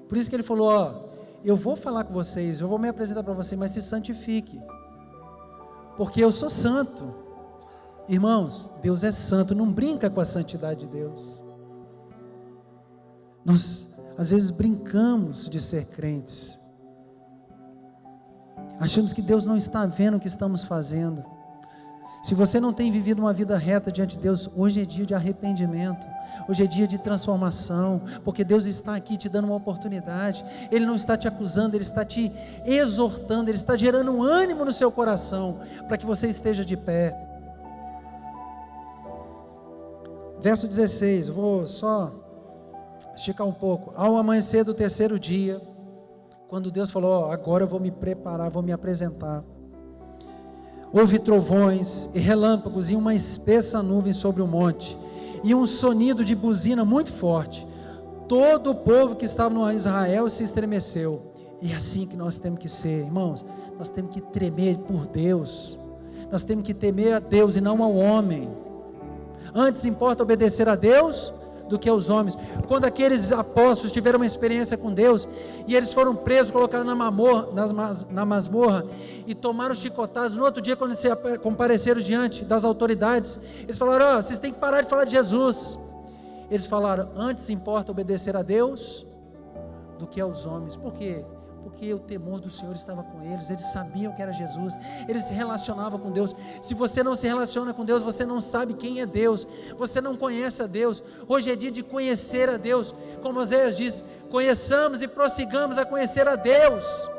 Por isso que Ele falou, eu vou falar com vocês, eu vou me apresentar para vocês, mas se santifique, porque eu sou santo. Irmãos, Deus é santo, não brinca com a santidade de Deus. Nós às vezes brincamos de ser crentes, achamos que Deus não está vendo o que estamos fazendo. Se você não tem vivido uma vida reta diante de Deus, hoje é dia de arrependimento, hoje é dia de transformação, porque Deus está aqui te dando uma oportunidade. Ele não está te acusando, Ele está te exortando, Ele está gerando um ânimo no seu coração, para que você esteja de pé. Verso 16, vou só esticar um pouco. Ao amanhecer do terceiro dia, quando Deus falou, agora eu vou me preparar, vou me apresentar, houve trovões e relâmpagos e uma espessa nuvem sobre o monte, e um sonido de buzina muito forte. Todo o povo que estava no Israel se estremeceu. E é assim que nós temos que ser, irmãos. Nós temos que tremer por Deus, nós temos que temer a Deus e não ao homem. Antes importa obedecer a Deus do que aos homens. Quando aqueles apóstolos tiveram uma experiência com Deus, e eles foram presos, colocados na masmorra, e tomaram chicotadas, no outro dia quando eles compareceram diante das autoridades, eles falaram, vocês têm que parar de falar de Jesus. Eles falaram, antes importa obedecer a Deus do que aos homens. Por quê? Porque o temor do Senhor estava com eles, eles sabiam que era Jesus, eles se relacionavam com Deus. Se você não se relaciona com Deus, você não sabe quem é Deus, você não conhece a Deus. Hoje é dia de conhecer a Deus, como Oséias diz, conheçamos e prossigamos a conhecer a Deus.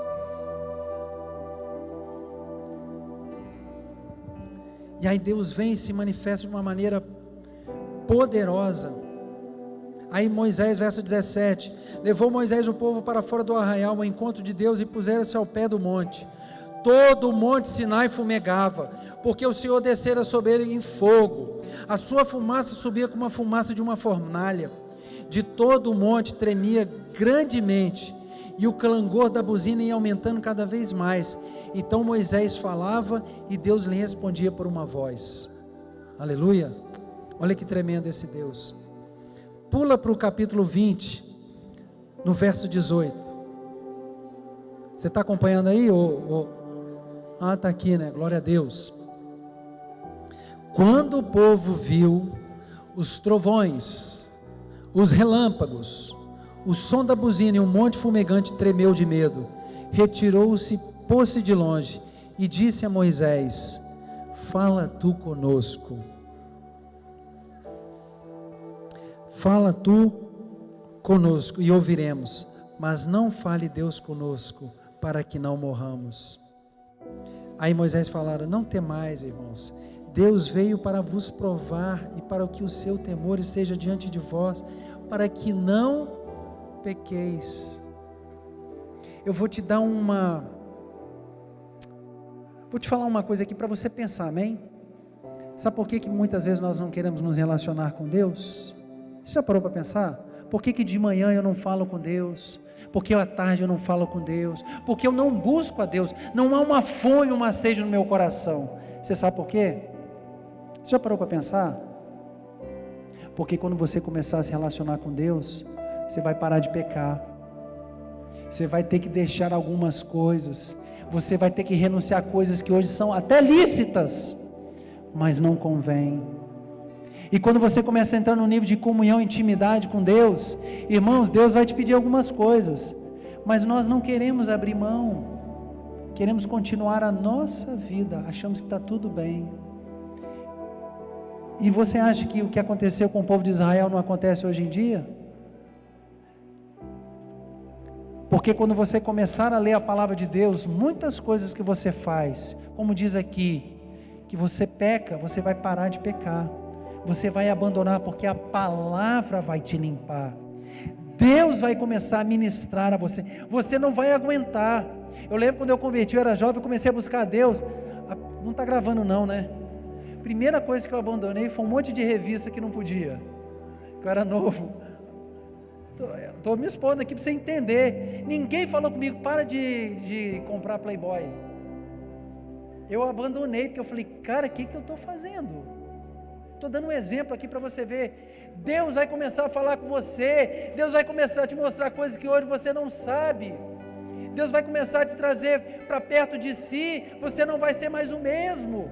E aí Deus vem e se manifesta de uma maneira poderosa. Aí Moisés, verso 17, levou Moisés o povo para fora do arraial, ao encontro de Deus, e puseram-se ao pé do monte. Todo o monte Sinai fumegava, porque o Senhor descera sobre ele em fogo, a sua fumaça subia como a fumaça de uma fornalha, de todo o monte tremia grandemente, e o clangor da buzina ia aumentando cada vez mais. Então Moisés falava, e Deus lhe respondia por uma voz. Aleluia, olha que tremendo esse Deus. Pula para o capítulo 20, no verso 18. Você está acompanhando aí? Está aqui, né? Glória a Deus. Quando o povo viu os trovões, os relâmpagos, o som da buzina e um monte fumegante, tremeu de medo, retirou-se, pôs-se de longe e disse a Moisés, fala tu conosco. Fala tu conosco e ouviremos, mas não fale Deus conosco, para que não morramos. Aí Moisés falaram, não temais, irmãos, Deus veio para vos provar, e para que o seu temor esteja diante de vós, para que não pequeis. Eu vou te dar vou te falar uma coisa aqui para você pensar, amém? Sabe por que muitas vezes nós não queremos nos relacionar com Deus? Você já parou para pensar? Por que de manhã eu não falo com Deus? Por que à tarde eu não falo com Deus? Porque eu não busco a Deus, não há uma fome, uma sede no meu coração. Você sabe por quê? Você já parou para pensar? Porque quando você começar a se relacionar com Deus, você vai parar de pecar, você vai ter que deixar algumas coisas, você vai ter que renunciar a coisas que hoje são até lícitas, mas não convém. E quando você começa a entrar no nível de comunhão, intimidade com Deus, irmãos, Deus vai te pedir algumas coisas, mas nós não queremos abrir mão, queremos continuar a nossa vida, achamos que está tudo bem. E você acha que o que aconteceu com o povo de Israel não acontece hoje em dia? Porque quando você começar a ler a palavra de Deus, muitas coisas que você faz, como diz aqui, que você peca, você vai parar de pecar, você vai abandonar, porque a palavra vai te limpar, Deus vai começar a ministrar a você, você não vai aguentar. Eu lembro quando eu converti, eu era jovem, eu comecei a buscar a Deus, não está gravando não, né? Primeira coisa que eu abandonei foi um monte de revista que não podia, que eu era novo. Estou me expondo aqui para você entender. Ninguém falou comigo, para de comprar Playboy. Eu abandonei, porque eu falei, cara, o que eu estou fazendo? Estou dando um exemplo aqui para você ver. Deus vai começar a falar com você, Deus vai começar a te mostrar coisas que hoje você não sabe, Deus vai começar a te trazer para perto de si, você não vai ser mais o mesmo,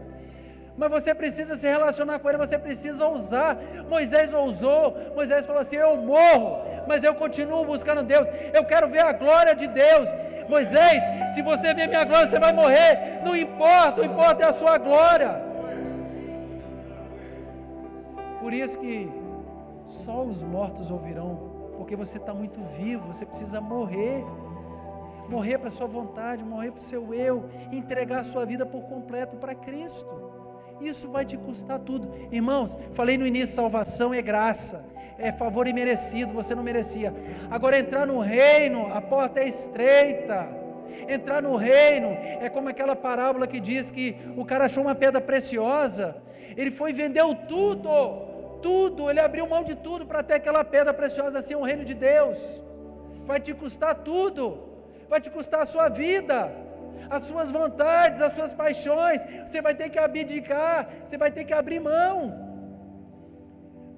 mas você precisa se relacionar com Ele, você precisa ousar. Moisés ousou, Moisés falou assim, eu morro, mas eu continuo buscando Deus, eu quero ver a glória de Deus. Moisés, se você ver minha glória, você vai morrer, não importa, o importa é a sua glória. Por isso que só os mortos ouvirão, porque você está muito vivo, você precisa morrer para a sua vontade, morrer para o seu eu, entregar a sua vida por completo para Cristo. Isso vai te custar tudo. Irmãos, falei no início, salvação é graça, é favor imerecido, você não merecia. Agora entrar no reino, a porta é estreita. Entrar no reino é como aquela parábola que diz que o cara achou uma pedra preciosa, ele foi e vendeu tudo, ele abriu mão de tudo para ter aquela pedra preciosa, assim, o reino de Deus. Vai te custar tudo, vai te custar a sua vida, as suas vontades, as suas paixões, você vai ter que abdicar, você vai ter que abrir mão.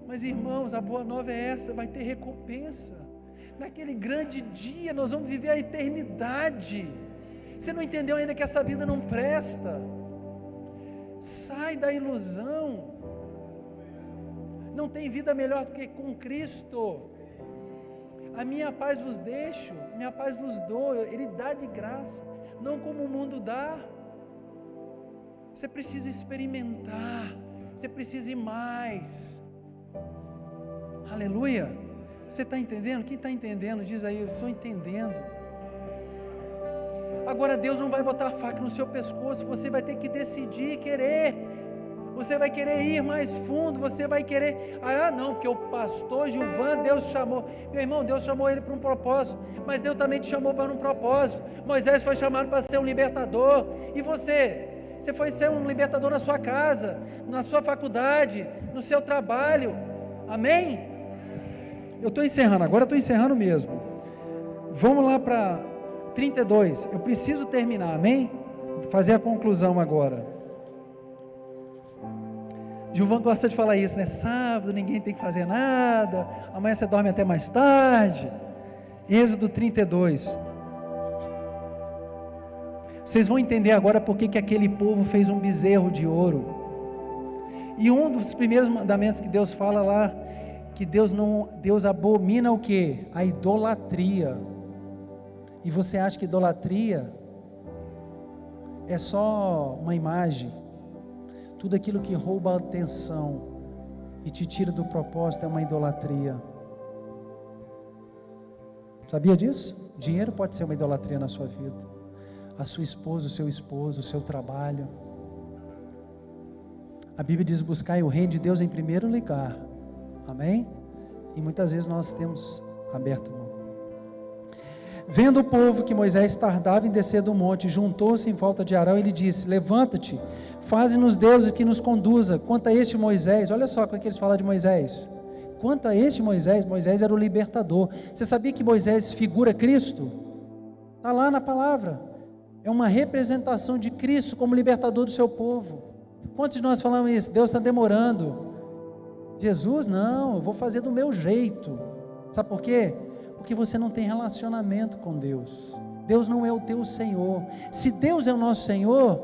Mas irmãos, a boa nova é essa, vai ter recompensa, naquele grande dia, nós vamos viver a eternidade. Você não entendeu ainda que essa vida não presta? Sai da ilusão, não tem vida melhor do que com Cristo. A minha paz vos deixo, minha paz vos dou, Ele dá de graça, não como o mundo dá. Você precisa experimentar, você precisa ir mais. Aleluia. Você está entendendo? Quem está entendendo, diz aí, eu estou entendendo. Agora Deus não vai botar a faca no seu pescoço, você vai ter que decidir, querer. Você vai querer ir mais fundo, você vai querer, não, porque o pastor Gilvan, Deus chamou, meu irmão, Deus chamou ele para um propósito, mas Deus também te chamou para um propósito. Moisés foi chamado para ser um libertador, e você foi ser um libertador na sua casa, na sua faculdade, no seu trabalho, amém? Eu estou encerrando, agora estou encerrando mesmo, vamos lá para 32, eu preciso terminar, amém? Fazer a conclusão agora. Gilvan gosta de falar isso, né? Sábado ninguém tem que fazer nada, amanhã você dorme até mais tarde. Êxodo 32. Vocês vão entender agora porque que aquele povo fez um bezerro de ouro. E um dos primeiros mandamentos que Deus fala lá, que Deus abomina o quê? A idolatria. E você acha que idolatria é só uma imagem? Tudo aquilo que rouba a atenção e te tira do propósito é uma idolatria. Sabia disso? Dinheiro pode ser uma idolatria na sua vida. A sua esposa, o seu esposo, o seu trabalho. A Bíblia diz: buscai o reino de Deus em primeiro lugar. Amém? E muitas vezes nós temos aberto mão. Vendo o povo que Moisés tardava em descer do monte, juntou-se em volta de Arão e lhe disse: levanta-te, faze-nos deuses que nos conduza. Quanto a este Moisés, olha só como é que eles falam de Moisés. Quanto a este Moisés, Moisés era o libertador. Você sabia que Moisés figura Cristo? Está lá na palavra. É uma representação de Cristo como libertador do seu povo. Quantos de nós falamos isso? Deus está demorando. Jesus, não, eu vou fazer do meu jeito. Sabe por quê? Porque você não tem relacionamento com Deus. Deus não é o teu Senhor. Se Deus é o nosso Senhor,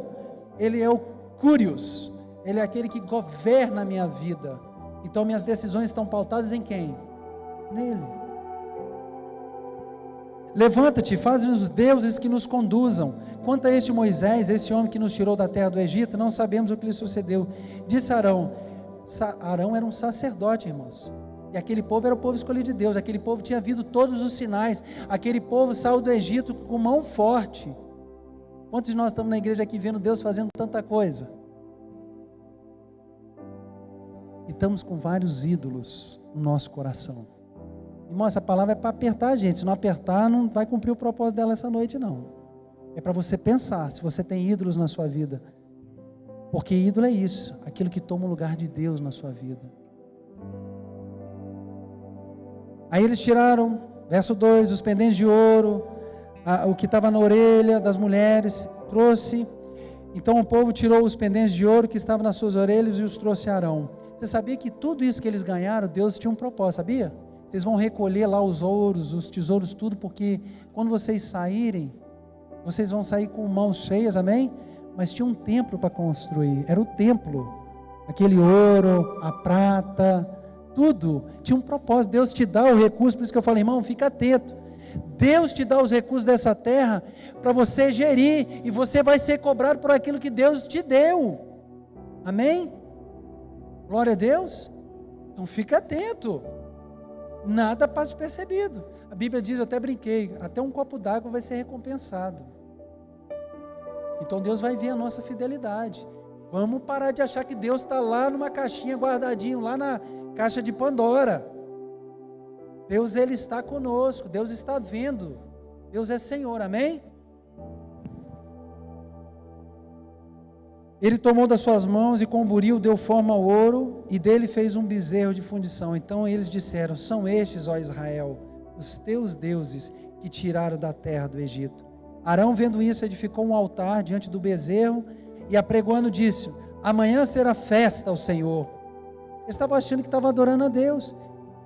Ele é o Curios, Ele é aquele que governa a minha vida. Então minhas decisões estão pautadas em quem? Nele. Levanta-te, faz-nos deuses que nos conduzam. Quanto a este Moisés, esse homem que nos tirou da terra do Egito, não sabemos o que lhe sucedeu. Disse Arão. Arão era um sacerdote, irmãos. E aquele povo era o povo escolhido de Deus. Aquele povo tinha visto todos os sinais. Aquele povo saiu do Egito com mão forte. Quantos de nós estamos na igreja aqui vendo Deus fazendo tanta coisa? E estamos com vários ídolos no nosso coração. Irmão, essa palavra é para apertar a gente. Se não apertar, não vai cumprir o propósito dela essa noite, não. É para você pensar se você tem ídolos na sua vida. Porque ídolo é isso, aquilo que toma o lugar de Deus na sua vida. Aí eles tiraram, verso 2, os pendentes de ouro, o que estava na orelha das mulheres, trouxe. Então o povo tirou os pendentes de ouro que estavam nas suas orelhas e os trouxe a Arão. Você sabia que tudo isso que eles ganharam, Deus tinha um propósito, sabia? Vocês vão recolher lá os ouros, os tesouros, tudo, porque quando vocês saírem, vocês vão sair com mãos cheias, amém? Mas tinha um templo para construir, era o templo, aquele ouro, a prata, tudo, tinha um propósito. Deus te dá o recurso, por isso que eu falei, irmão, fica atento, Deus te dá os recursos dessa terra, para você gerir, e você vai ser cobrado por aquilo que Deus te deu, amém? Glória a Deus. Então fica atento. Nada passa despercebido. A Bíblia diz, eu até brinquei, até um copo d'água vai ser recompensado. Então Deus vai ver a nossa fidelidade. Vamos parar de achar que Deus está lá numa caixinha guardadinho, lá na caixa de Pandora. Deus, Ele está conosco, Deus está vendo, Deus é Senhor, amém? Ele tomou das suas mãos e com o buril deu forma ao ouro e dele fez um bezerro de fundição. Então eles disseram, são estes, ó Israel, os teus deuses que tiraram da terra do Egito. Arão, vendo isso, edificou um altar diante do bezerro e apregoando disse, amanhã será festa ao Senhor. Eles estavam achando que estavam adorando a Deus.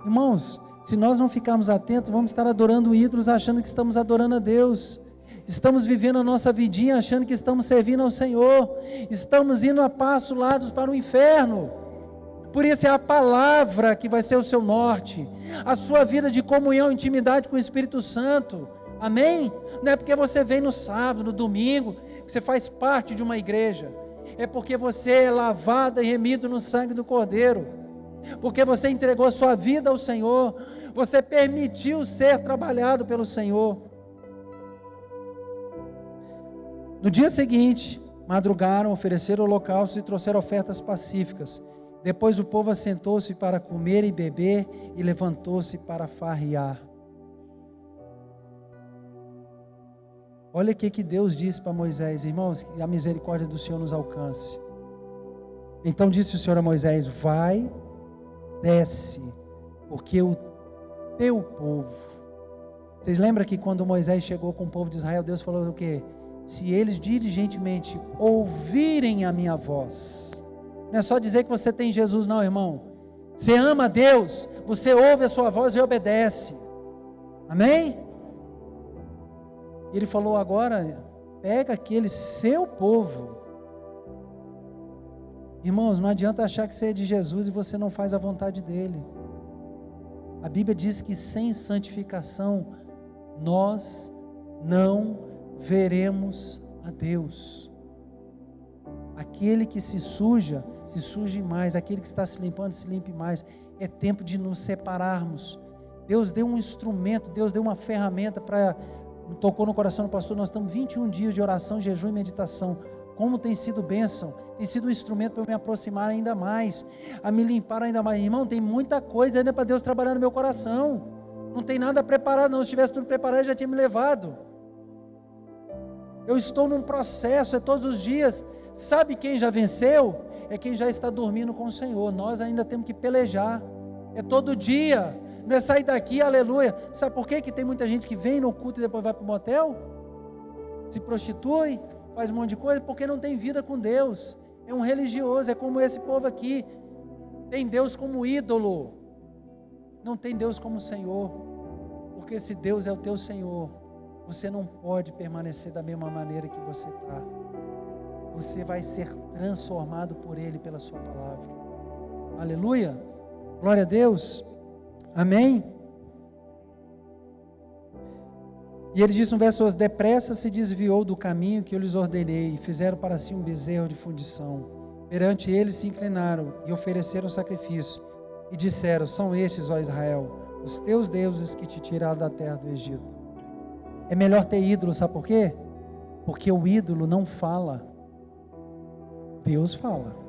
Irmãos, se nós não ficarmos atentos, vamos estar adorando ídolos, achando que estamos adorando a Deus. Estamos vivendo a nossa vidinha, achando que estamos servindo ao Senhor. Estamos indo a passos largos para o inferno. Por isso é a palavra que vai ser o seu norte. A sua vida de comunhão, intimidade com o Espírito Santo. Amém? Não é porque você vem no sábado, no domingo, que você faz parte de uma igreja. É porque você é lavado e remido no sangue do Cordeiro. Porque você entregou a sua vida ao Senhor, você permitiu ser trabalhado pelo Senhor. No dia seguinte, madrugaram, ofereceram holocaustos e trouxeram ofertas pacíficas. Depois o povo assentou-se para comer e beber e levantou-se para farrear. Olha o que Deus disse para Moisés, irmãos, que a misericórdia do Senhor nos alcance. Então disse o Senhor a Moisés, vai, desce, porque o teu povo, vocês lembram que quando Moisés chegou com o povo de Israel, Deus falou o quê? Se eles diligentemente ouvirem a minha voz, não é só dizer que você tem Jesus não, irmão, você ama a Deus, você ouve a sua voz e obedece, amém? E ele falou agora, pega aquele seu povo. Irmãos, não adianta achar que você é de Jesus e você não faz a vontade dele. A Bíblia diz que sem santificação nós não veremos a Deus. Aquele que se suje mais. Aquele que está se limpando, se limpe mais. É tempo de nos separarmos. Deus deu um instrumento, Deus deu uma ferramenta para... Tocou no coração do pastor, nós estamos 21 dias de oração, jejum e meditação. Como tem sido bênção, tem sido um instrumento para eu me aproximar ainda mais, a me limpar ainda mais. Irmão, tem muita coisa ainda para Deus trabalhar no meu coração. Não tem nada preparado não, se tivesse tudo preparado, Ele já tinha me levado. Eu estou num processo, é todos os dias. Sabe quem já venceu? É quem já está dormindo com o Senhor. Nós ainda temos que pelejar, é todo dia. Não é sair daqui, aleluia. Sabe por quê? Que tem muita gente que vem no culto e depois vai para o motel? Se prostitui, faz um monte de coisa, porque não tem vida com Deus. É um religioso, é como esse povo aqui. Tem Deus como ídolo. Não tem Deus como Senhor. Porque se Deus é o teu Senhor, você não pode permanecer da mesma maneira que você está. Você vai ser transformado por Ele, pela sua palavra. Aleluia. Glória a Deus. Amém? E ele disse no verso 11, depressa se desviou do caminho que eu lhes ordenei, e fizeram para si um bezerro de fundição. Perante ele se inclinaram e ofereceram sacrifício, e disseram, são estes, ó Israel, os teus deuses que te tiraram da terra do Egito. É melhor ter ídolo, sabe por quê? Porque o ídolo não fala, Deus fala.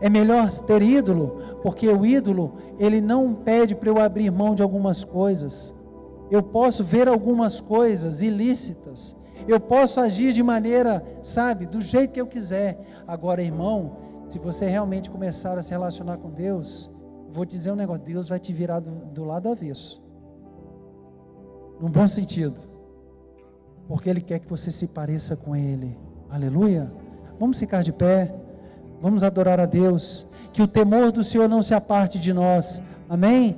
É melhor ter ídolo, porque o ídolo, ele não pede para eu abrir mão de algumas coisas. Eu posso ver algumas coisas ilícitas, eu posso agir de maneira, sabe, do jeito que eu quiser. Agora, irmão, se você realmente começar a se relacionar com Deus, vou te dizer um negócio, Deus vai te virar do lado avesso, num bom sentido, porque Ele quer que você se pareça com Ele. Aleluia. Vamos ficar de pé, vamos adorar a Deus, que o temor do Senhor não se aparte de nós, amém?